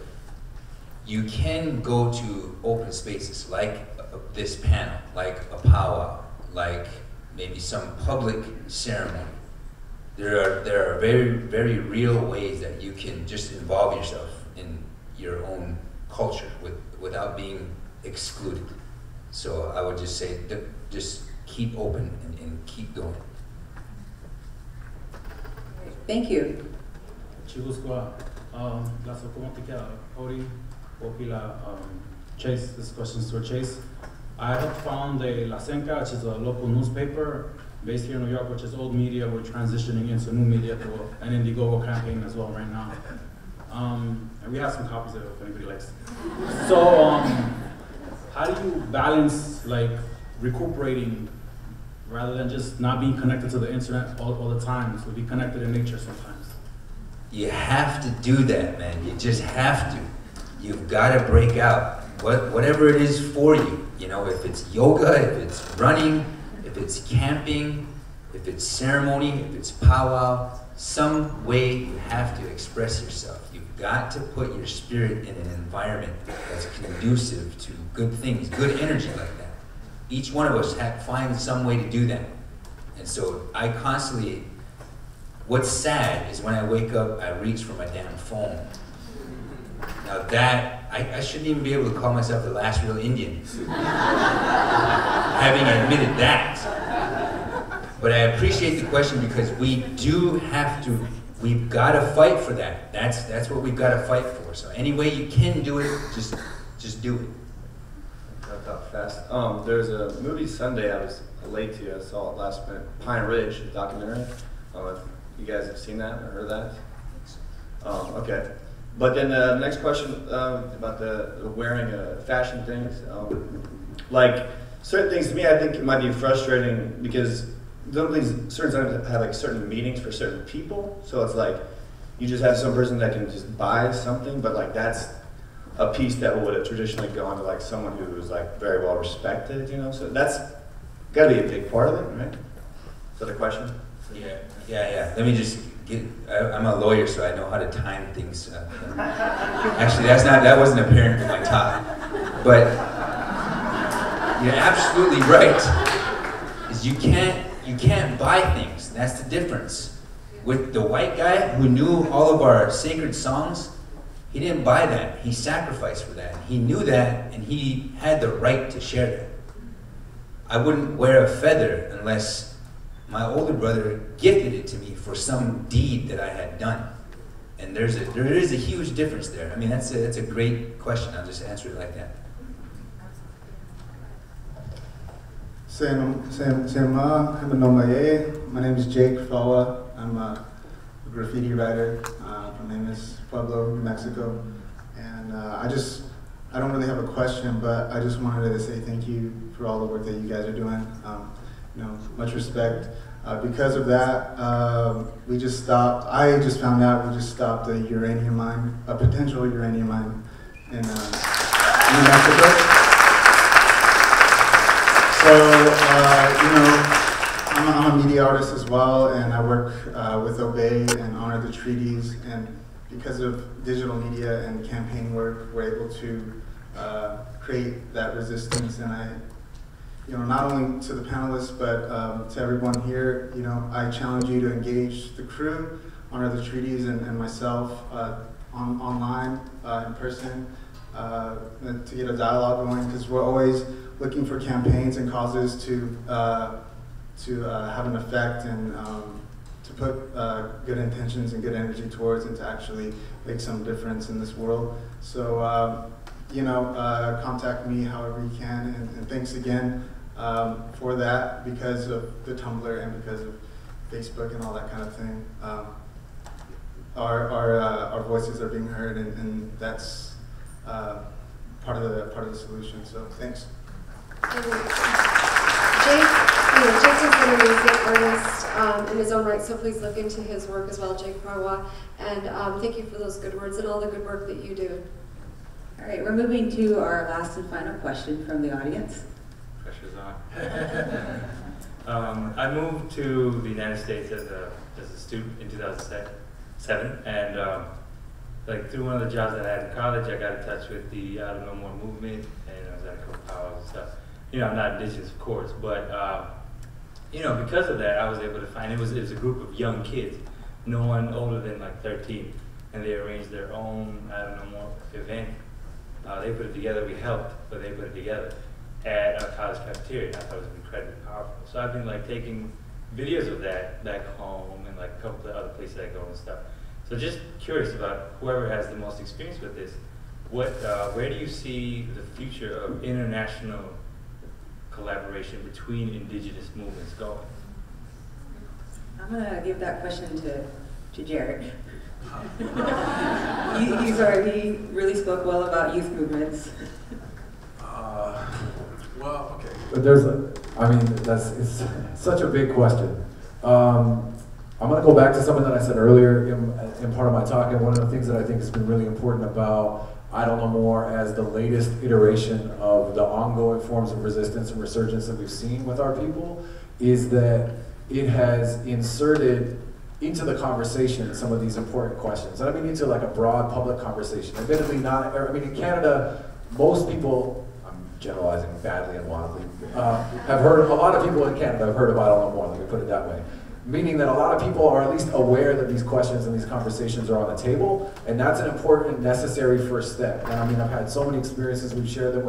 S5: you can go to open spaces like this panel, like a powwow, like maybe some public ceremony. There are very, very real ways that you can just involve yourself in your own culture without being excluded. So I would just say that just keep open and keep going.
S9: Thank you.
S15: Chase, this question is for Chase. I have found La Senca, which is a local newspaper based here in New York, which is old media. We're transitioning into new media through an Indiegogo campaign as well right now. And we have some copies of it if anybody likes. So how do you balance like recuperating rather than just not being connected to the internet all the time, so be connected in nature sometimes?
S5: You have to do that, man. You just have to. You've got to break out. Whatever it is for you. You know, if it's yoga, if it's running, if it's camping, if it's ceremony, if it's powwow, some way you have to express yourself. You've got to put your spirit in an environment that's conducive to good things, good energy like that. Each one of us finds some way to do that. And so I constantly, what's sad is when I wake up, I reach for my damn phone. Now that, I shouldn't even be able to call myself the last real Indian, having admitted that. But I appreciate the question because we do have to, we've got to fight for that. That's what we've got to fight for. So any way you can do it, just do it.
S16: Got that fast. There's a movie Sunday I was late to. I saw it last minute. Pine Ridge, a documentary. I don't know if you guys have seen that or heard that. Okay. But then the next question about the wearing fashion things. Like certain things to me, I think it might be frustrating because certain times have like certain meanings for certain people. So it's like you just have some person that can just buy something, but like that's a piece that would have traditionally gone to like someone who was like very well respected, you know. So that's got to be a big part of it, right? Is that a question?
S5: Yeah. Let me just I'm a lawyer, so I know how to time things. Actually, that wasn't apparent in my talk. But you're absolutely right. Is you can't buy things. That's the difference. With the white guy who knew all of our sacred songs, he didn't buy that. He sacrificed for that. He knew that, and he had the right to share that. I wouldn't wear a feather unless my older brother gifted it to me for some deed that I had done. And there is a huge difference there. I mean, that's a great question. I'll just answer it like that.
S17: My name is Jake Fawa. I'm a graffiti writer from Amos, Pueblo, New Mexico. And I don't really have a question, but I just wanted to say thank you for all the work that you guys are doing. Much respect. Because of that, I just found out we just stopped a uranium mine, a potential uranium mine in New Mexico. So, I'm a media artist as well, and I work with Obey and Honor the Treaties, and because of digital media and campaign work, we're able to create that resistance. And not only to the panelists, but to everyone here, I challenge you to engage the crew, Honor the Treaties, and myself online, in person, to get a dialogue going, because we're always looking for campaigns and causes to have an effect and to put good intentions and good energy towards, and to actually make some difference in this world. So, contact me however you can, and thanks again for that, because of the Tumblr and because of Facebook and all that kind of thing. Our voices are being heard, and that's part of the solution. So thanks.
S3: Jake is an amazing artist in his own right, so please look into his work as well, Jake Parwa. And thank you for those good words and all the good work that you do.
S9: All right, we're moving to our last and final question from the audience.
S18: Pressure's on. I moved to the United States as a student in 2007, and through one of the jobs that I had in college, I got in touch with the I Don't Know More movement, and I was at a couple powwows and stuff. I'm not indigenous, of course, but because of that, I was able to find it was a group of young kids, no one older than 13, and they arranged their own I Don't Know More event. They put it together. We helped, but they put it together at a college cafeteria. I thought it was incredibly powerful. So I've been taking videos of that back home and a couple of other places I go and stuff. So just curious about whoever has the most experience with this. Where do you see the future of international collaboration between indigenous movements going?
S9: I'm going to give that question to Jared. He really spoke well about youth movements.
S2: Well, okay. But it's such a big question. I'm going to go back to something that I said earlier in part of my talk, and one of the things that I think has been really important about I Don't Know More as the latest iteration of the ongoing forms of resistance and resurgence that we've seen with our people is that it has inserted into the conversation some of these important questions. And I mean into a broad public conversation. Admittedly in Canada, most people, I'm generalizing badly and wildly, have heard, a lot of people in Canada have heard of I Don't Know More, let me put it that way. Meaning that a lot of people are at least aware that these questions and these conversations are on the table, and that's an important, necessary first step. And I've had so many experiences, we've shared them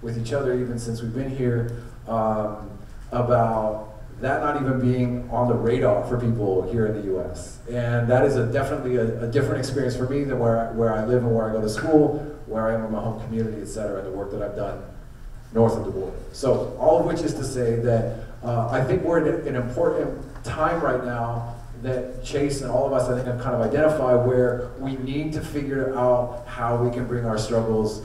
S2: with each other even since we've been here, about that not even being on the radar for people here in the US. And that is definitely a different experience for me than where I live and where I go to school, where I am in my home community, et cetera, and the work that I've done north of the border. So all of which is to say that I think we're in an important time right now that Chase and all of us, I think, have kind of identified where we need to figure out how we can bring our struggles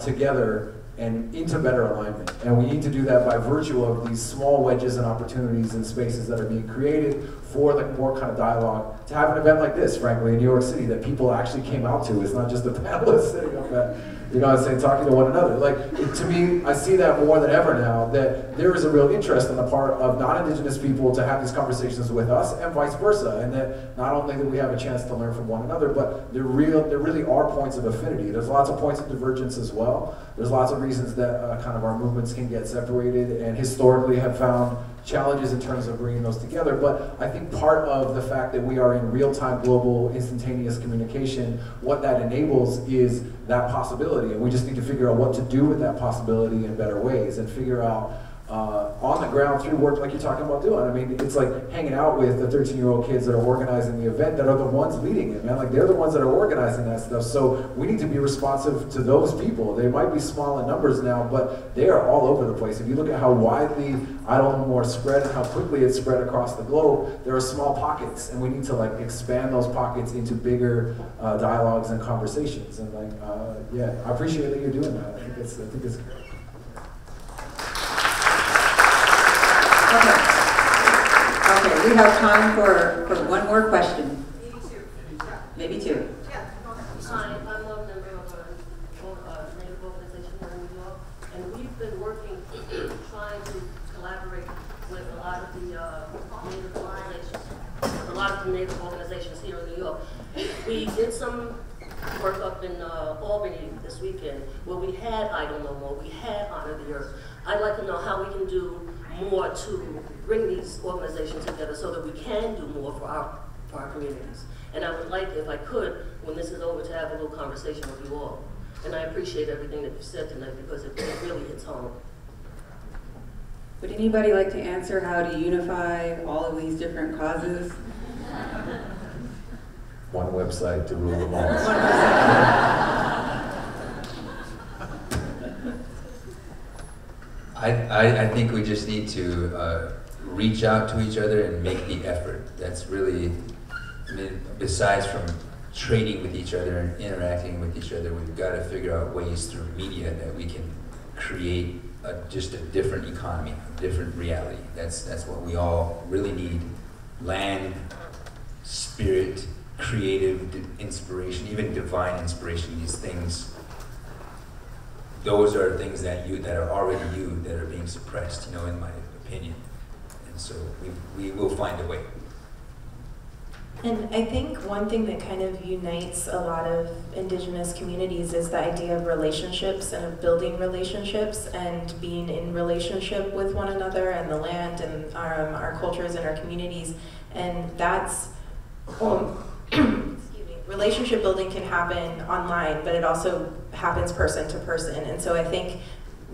S2: together and into better alignment. And we need to do that by virtue of these small wedges and opportunities and spaces that are being created for like more kind of dialogue. To have an event like this, frankly, in New York City that people actually came out to. It's not just the panelists sitting up at, you know what I'm saying, talking to one another. Like, to me, I see that more than ever now, that there is a real interest on the part of non-Indigenous people to have these conversations with us and vice versa. And that not only that we have a chance to learn from one another, but there really are points of affinity. There's lots of points of divergence as well. There's lots of reasons that kind of our movements can get separated and historically have found challenges in terms of bringing those together. But I think part of the fact that we are in real-time global instantaneous communication, what that enables is that possibility. And we just need to figure out what to do with that possibility in better ways and figure out on the ground through work like you're talking about doing. I mean, it's like hanging out with the 13-year-old kids that are organizing the event that are the ones leading it, man. Like, they're the ones that are organizing that stuff. So we need to be responsive to those people. They might be small in numbers now, but they are all over the place. If you look at how widely I Don't Know More spread and how quickly it's spread across the globe, there are small pockets, and we need to like expand those pockets into bigger dialogues and conversations. And like, yeah, I appreciate that you're doing that. I think it's great.
S9: Okay, we have time for one more question. Maybe two.
S19: Hi, I'm a member of a Native organization here in New York, and we've been working, trying to collaborate with a lot of the Native organizations here in New York. We did some work up in Albany this weekend where we had I Don't Know More, we had Honor the Earth. I'd like to know how we can do more to bring these organizations together so that we can do more for our communities. And I would like, if I could, when this is over, to have a little conversation with you all. And I appreciate everything that you've said tonight because it really hits home.
S9: Would anybody like to answer how to unify all of these different causes?
S2: One website to rule them all.
S5: I think we just need to reach out to each other and make the effort. That's really, I mean, besides from trading with each other and interacting with each other, we've got to figure out ways through media that we can create just a different economy, a different reality. That's what we all really need. Land, spirit, creative inspiration, even divine inspiration, these things. Those are things that are already you that are being suppressed, you know, in my opinion. And so we will find a way.
S20: And I think one thing that kind of unites a lot of Indigenous communities is the idea of relationships and of building relationships and being in relationship with one another and the land and our cultures and our communities. And that's, relationship building can happen online, but it also happens person to person. And so I think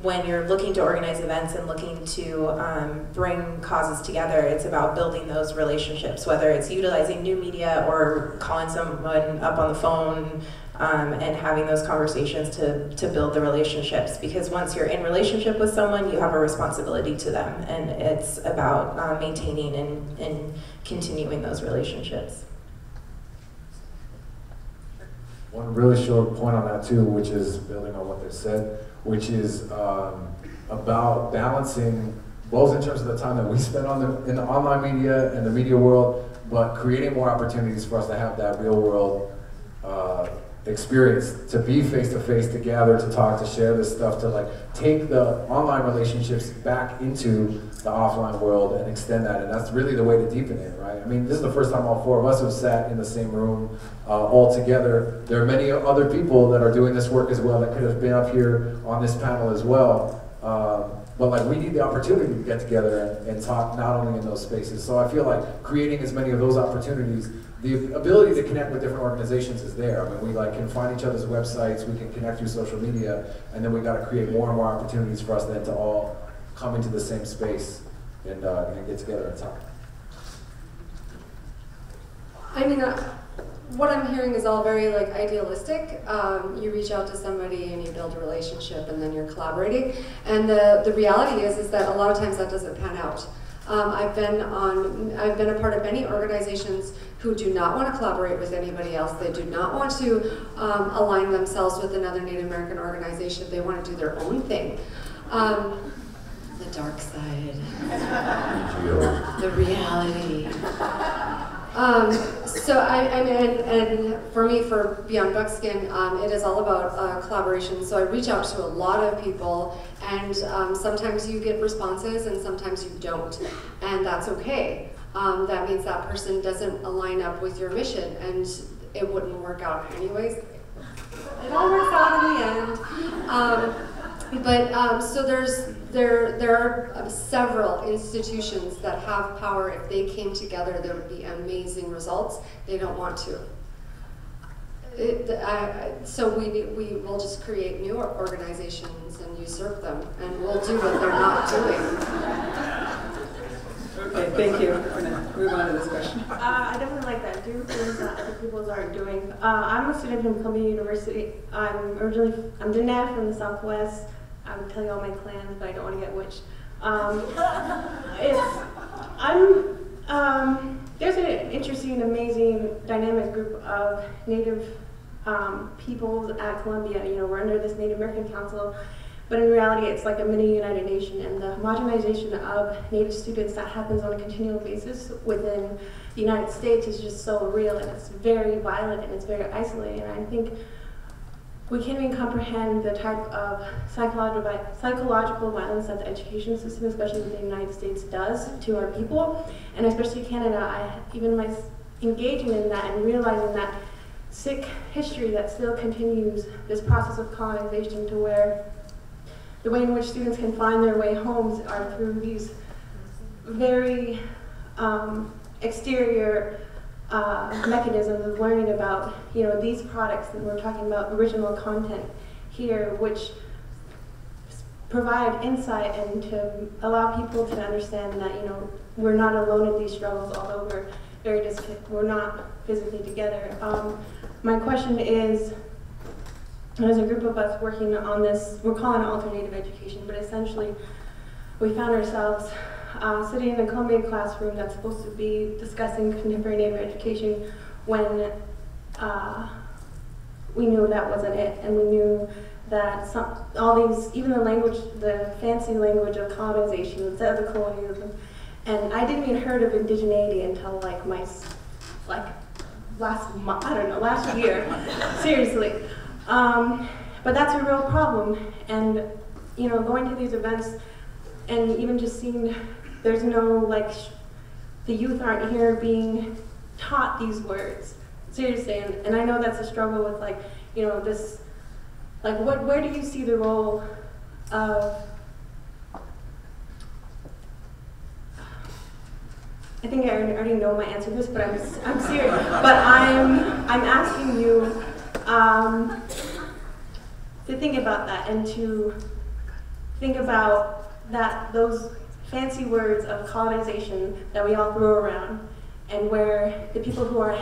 S20: when you're looking to organize events and looking to bring causes together, it's about building those relationships, whether it's utilizing new media or calling someone up on the phone and having those conversations to build the relationships. Because once you're in relationship with someone, you have a responsibility to them, and it's about maintaining and continuing those relationships.
S2: One really short point on that too, which is building on what they said, which is about balancing both in terms of the time that we spend in the online media and the media world, but creating more opportunities for us to have that real world experience, to be face-to-face, to gather, to talk, to share this stuff, to like take the online relationships back into the offline world and extend that. And that's really the way to deepen it, right? I mean, this is the first time all four of us have sat in the same room all together. There are many other people that are doing this work as well that could have been up here on this panel as well. But like, we need the opportunity to get together and talk not only in those spaces. So I feel like creating as many of those opportunities, the ability to connect with different organizations is there. I mean, we like can find each other's websites, we can connect through social media, and then we got to create more and more opportunities for us then to all come into the same space and get together and talk.
S3: I mean, what I'm hearing is all very like idealistic. You reach out to somebody and you build a relationship and then you're collaborating. And the reality is that a lot of times that doesn't pan out. I've been a part of many organizations who do not want to collaborate with anybody else. They do not want to align themselves with another Native American organization. They want to do their own thing. The dark side, the reality. So I mean, and for me, for Beyond Buckskin, it is all about collaboration. So I reach out to a lot of people, and sometimes you get responses and sometimes you don't, and that's okay. That means that person doesn't align up with your mission, and it wouldn't work out anyways. It all works out in the end. So there are several institutions that have power. If they came together, there would be amazing results. They don't want to. So we will just create new organizations and usurp them, and we'll do what they're not doing.
S9: Okay, thank you. We're going to move on to this question.
S12: I definitely like that. Do things that other people aren't doing. I'm a student from Columbia University. I'm Diné from the Southwest. I would tell you all my clans, but I don't want to get witched. There's an interesting, amazing, dynamic group of Native peoples at Columbia. You know, we're under this Native American Council, but in reality, it's like a mini United Nation, and the homogenization of Native students that happens on a continual basis within the United States is just so real, and it's very violent, and it's very isolating. And I think we can't even comprehend the type of psychological violence that the education system, especially within the United States, does to our people, and especially Canada. Engaging in that and realizing that sick history that still continues this process of colonization, to where the way in which students can find their way homes are through these very exterior mechanisms of learning about, you know, these products, and we're talking about original content here, which provide insight and to allow people to understand that, you know, we're not alone in these struggles, although we're not physically together. My question is, there's a group of us working on this, we're calling it alternative education, but essentially we found ourselves sitting in a Columbia classroom that's supposed to be discussing contemporary Native education when we knew that wasn't it, and we knew that even the language, the fancy language of colonization, instead of the colonialism, and I didn't even heard of indigeneity until last year, seriously. But that's a real problem, and you know, going to these events and even just seeing, there's no, the youth aren't here being taught these words, seriously, and I know that's a struggle with, you know, this, where do you see the role of, I think I already know my answer to this, but I'm serious, but I'm asking you to think about that, and to think about that, those fancy words of colonization that we all throw around, and where the people who are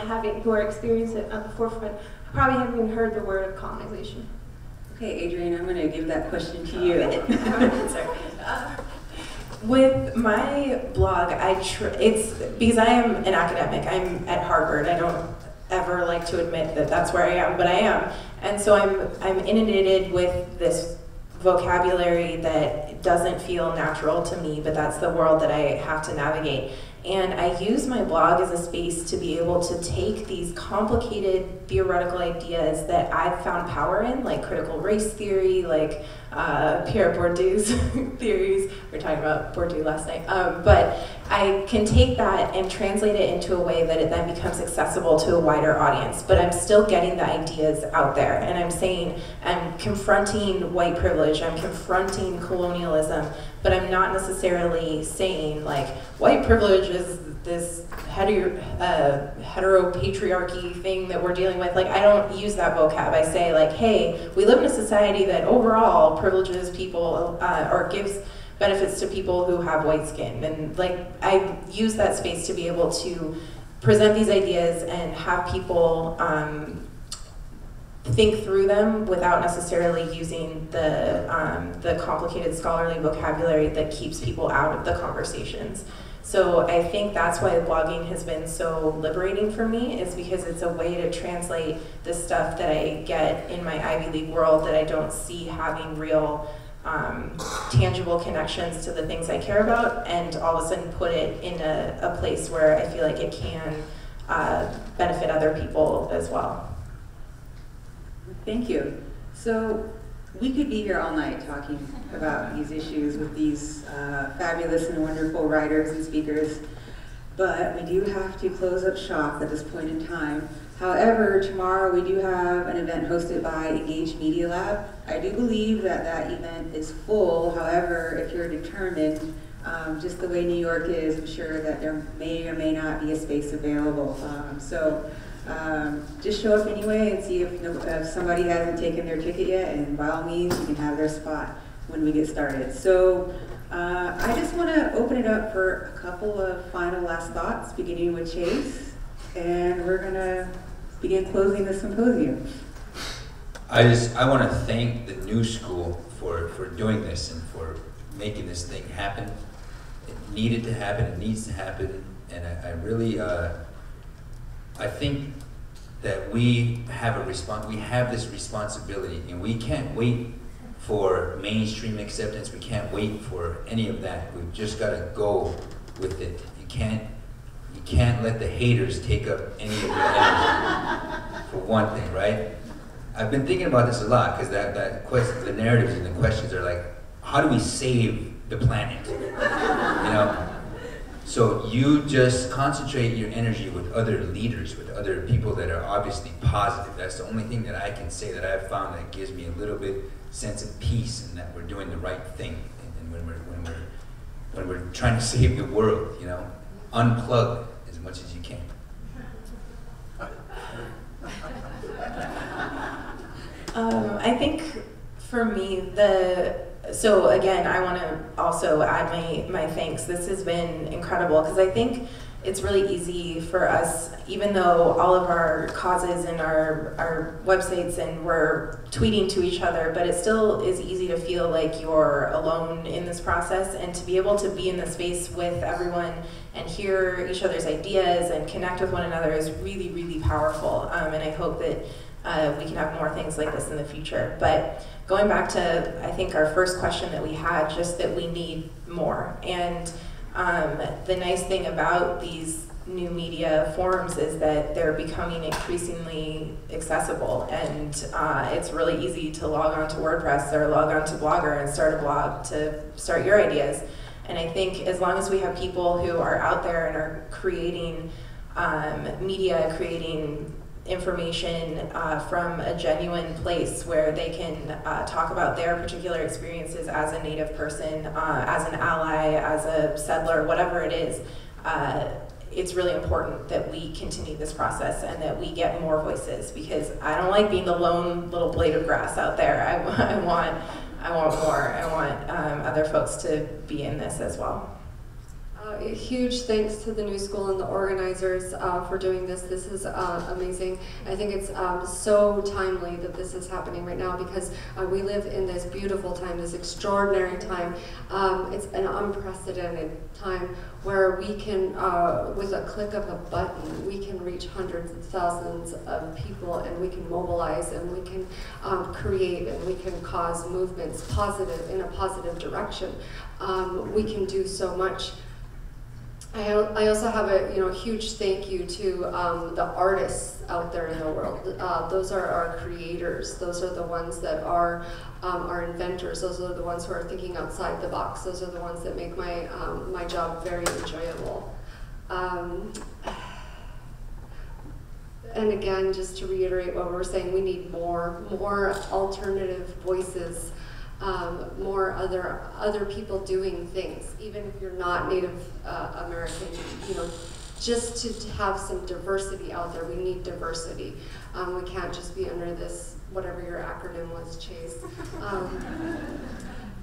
S12: experiencing it at the forefront probably haven't even heard the word of colonization.
S9: Okay, Adrienne, I'm going to give that question to you.
S20: With my blog, it's because I am an academic. I'm at Harvard. I don't ever like to admit that that's where I am, but I am. And so I'm inundated with this vocabulary that doesn't feel natural to me, but that's the world that I have to navigate. And I use my blog as a space to be able to take these complicated theoretical ideas that I've found power in, like critical race theory, like Pierre Bourdieu's theories. We were talking about Bourdieu last night. But I can take that and translate it into a way that it then becomes accessible to a wider audience. But I'm still getting the ideas out there. And I'm saying, I'm confronting white privilege, I'm confronting colonialism, but I'm not necessarily saying, white privilege is this heteropatriarchy thing that we're dealing with. I don't use that vocab. I say, hey, we live in a society that overall privileges people or gives benefits to people who have white skin. And I use that space to be able to present these ideas and have people think through them without necessarily using the complicated scholarly vocabulary that keeps people out of the conversations. So I think that's why blogging has been so liberating for me, is because it's a way to translate the stuff that I get in my Ivy League world that I don't see having real tangible connections to the things I care about, and all of a sudden put it in a place where I feel like it can benefit other people as well.
S9: Thank you. So we could be here all night talking about these issues with these fabulous and wonderful writers and speakers, but we do have to close up shop at this point in time. However, tomorrow we do have an event hosted by Engaged Media Lab. I do believe that that event is full. However, if you're determined, just the way New York is, I'm sure that there may or may not be a space available. Just show up anyway and see if somebody hasn't taken their ticket yet, and by all means, you can have their spot when we get started. So I just want to open it up for a couple of final last thoughts, beginning with Chase, and we're going to begin closing the symposium.
S5: I want to thank the New School for doing this and for making this thing happen. It needed to happen, it needs to happen, and I really, I think that we have this responsibility, and we can't wait for mainstream acceptance. We can't wait for any of that. We've just got to go with it. You can't let the haters take up any of your energy, for one thing, right? I've been thinking about this a lot, because the narratives and the questions are like, how do we save the planet? You know? So you just concentrate your energy with other leaders, with other people that are obviously positive. That's the only thing that I can say that I've found that gives me a little bit sense of peace, and that we're doing the right thing. And when we're trying to save the world, you know, unplug as much as you can.
S20: I think for me, so again, I want to also add my thanks. This has been incredible, because I think it's really easy for us, even though all of our causes and our websites, and we're tweeting to each other, but it still is easy to feel like you're alone in this process, and to be able to be in the space with everyone and hear each other's ideas and connect with one another is really, really powerful. And I hope that we can have more things like this in the future. But going back to, I think, our first question that we had, just that we need more. And the nice thing about these new media forums is that they're becoming increasingly accessible, and it's really easy to log on to WordPress or log on to Blogger and start a blog to start your ideas. And I think as long as we have people who are out there and are creating media, creating information from a genuine place where they can talk about their particular experiences as a Native person, as an ally, as a settler, whatever it is, it's really important that we continue this process and that we get more voices, because I don't like being the lone little blade of grass out there. I want more. I want other folks to be in this as well.
S3: A huge thanks to the New School and the organizers for doing this. This is amazing. I think it's so timely that this is happening right now, because we live in this beautiful time, this extraordinary time. It's an unprecedented time where we can, with a click of a button, we can reach hundreds of thousands of people, and we can mobilize, and we can create, and we can cause movements in a positive direction. We can do so much. I also have a huge thank you to the artists out there in the world. Those are our creators. Those are the ones that are our inventors. Those are the ones who are thinking outside the box. Those are the ones that make my job very enjoyable. And again, just to reiterate what we're saying, we need more alternative voices. More other people doing things, even if you're not Native American, just to have some diversity out there. We need diversity. We can't just be under this, whatever your acronym was, Chase.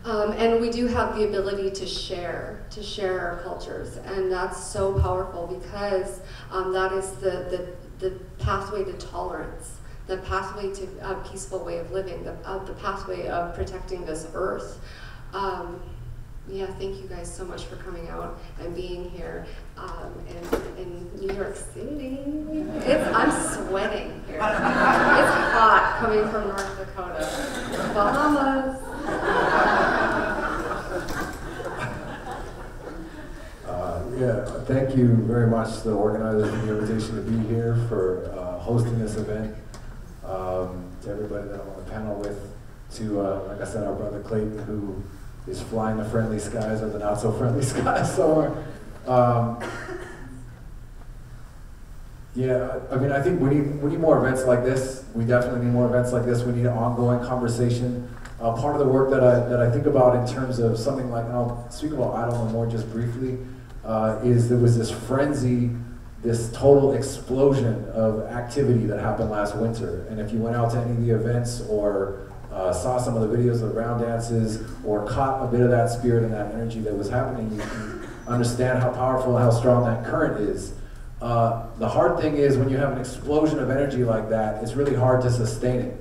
S3: And we do have the ability to share our cultures, and that's so powerful, because that is the pathway to tolerance. The pathway to a peaceful way of living, the pathway of protecting this earth. Yeah, thank you guys so much for coming out and being here in New York City. I'm sweating here. It's hot coming from North Dakota. Bahamas.
S2: Yeah, thank you very much to the organizers for the invitation to be here, for hosting this event, to everybody that I'm on the panel with, to, like I said, our brother Clayton, who is flying the friendly skies or the not so friendly skies somewhere. Yeah, I mean, I think we need more events like this. We definitely need more events like this. We need an ongoing conversation. Part of the work that I think about in terms of something like, and I'll speak about I Don't Know More just briefly, is there was this frenzy, this total explosion of activity that happened last winter. And if you went out to any of the events or saw some of the videos of round dances or caught a bit of that spirit and that energy that was happening, you can understand how powerful and how strong that current is. The hard thing is when you have an explosion of energy like that, it's really hard to sustain it.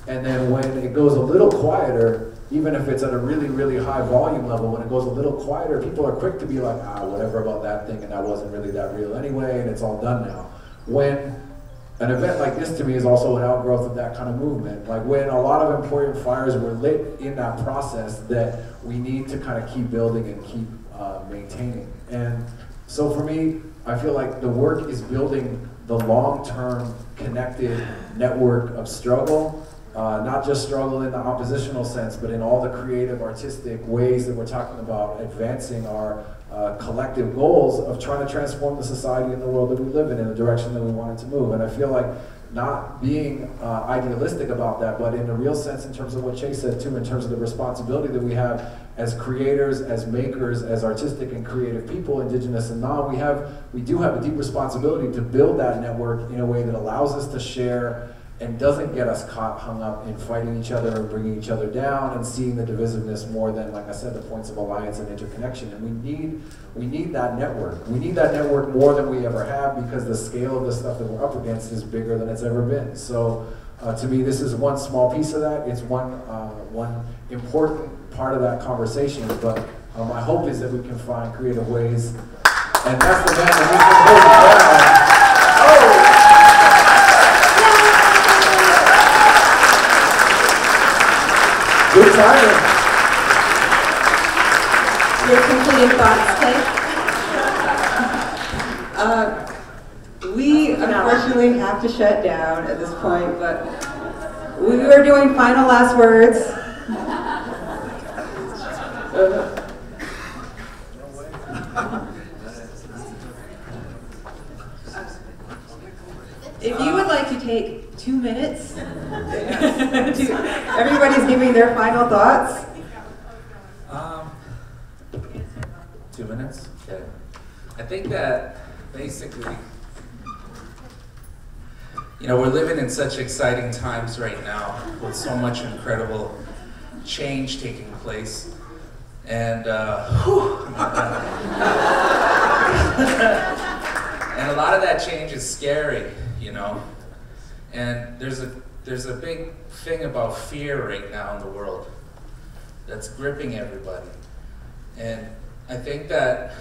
S2: And then when it goes a little quieter, even if it's at a really, really high volume level, when it goes a little quieter, people are quick to be like, whatever about that thing, and that wasn't really that real anyway, and it's all done now. When an event like this to me is also an outgrowth of that kind of movement. Like when a lot of important fires were lit in that process that we need to kind of keep building and keep maintaining. And so for me, I feel like the work is building the long-term connected network of struggle, not just struggle in the oppositional sense, but in all the creative, artistic ways that we're talking about advancing our collective goals of trying to transform the society and the world that we live in the direction that we want it to move. And I feel like not being idealistic about that, but in a real sense in terms of what Chase said too, in terms of the responsibility that we have as creators, as makers, as artistic and creative people, Indigenous and non, we do have a deep responsibility to build that network in a way that allows us to share and doesn't get us hung up in fighting each other and bringing each other down and seeing the divisiveness more than, like I said, the points of alliance and interconnection. And we need that network. We need that network more than we ever have because the scale of the stuff that we're up against is bigger than it's ever been. So to me, this is one small piece of that. It's one important part of that conversation. But my hope is that we can find creative ways. And that's the man that we can hold it down. Good timing.
S9: Your concluding thoughts, Kate? We unfortunately have to shut down at this point, but we were doing final last words. If you would like to take 2 minutes, everybody's giving their final thoughts.
S21: 2 minutes? Okay. I think that basically, we're living in such exciting times right now with so much incredible change taking place. And, and a lot of that change is scary, And there's a big thing about fear right now in the world that's gripping everybody. And I think that,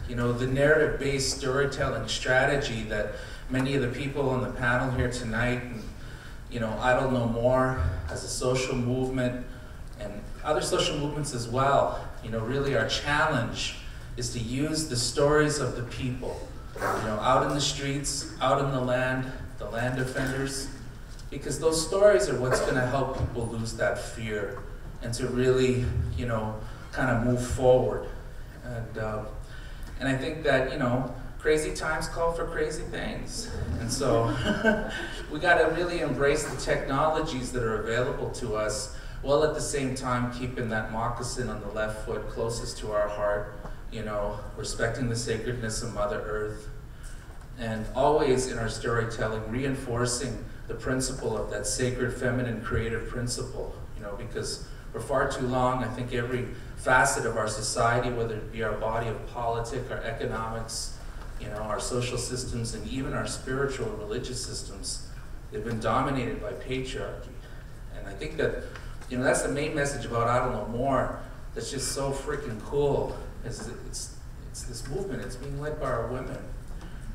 S21: the narrative-based storytelling strategy that many of the people on the panel here tonight, and, I Don't Know More as a social movement, and other social movements as well, really our challenge is to use the stories of the people, out in the streets, out in the land defenders, because those stories are what's going to help people lose that fear and to really, kind of move forward. And I think that, crazy times call for crazy things. And so we got to really embrace the technologies that are available to us, while at the same time keeping that moccasin on the left foot closest to our heart, respecting the sacredness of Mother Earth, and always in our storytelling reinforcing the principle of that sacred feminine creative principle, because for far too long, I think every facet of our society, whether it be our body of politics, our economics, our social systems, and even our spiritual and religious systems, they've been dominated by patriarchy. And I think that, that's the main message about I Don't Know More, that's just so freaking cool. It's this movement. It's being led by our women.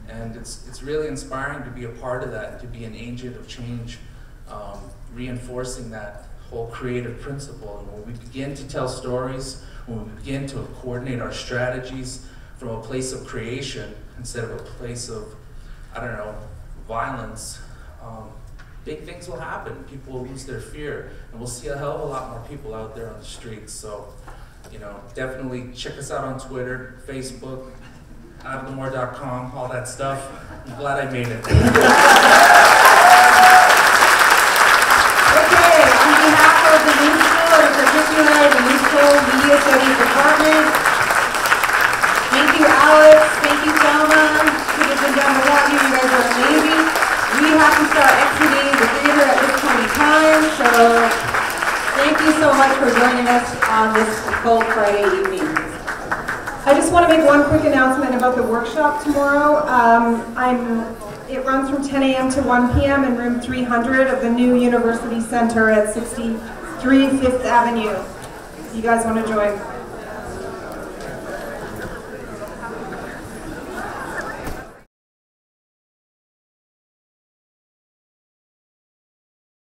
S21: And it's really inspiring to be a part of that, and to be an agent of change, reinforcing that whole creative principle. And when we begin to tell stories, when we begin to coordinate our strategies from a place of creation instead of a place of, I don't know, violence, big things will happen. People will lose their fear, and we'll see a hell of a lot more people out there on the streets. So, you know, definitely check us out on Twitter, Facebook, outofthemore.com, all that stuff. I'm glad I made it.
S9: Okay, on behalf of the New School, and in particular the New School Media Studies Department, thank you, Alex. Thank you, Selma. Could have been done without you. You guys are amazing. We have to start exiting the theater at this point in time, so thank you so much for joining us on this cold Friday evening.
S6: I just want to make one quick announcement about the workshop tomorrow. It runs from 10 a.m. to 1 p.m. in room 300 of the new University Center at 63 Fifth Avenue. You guys want to join?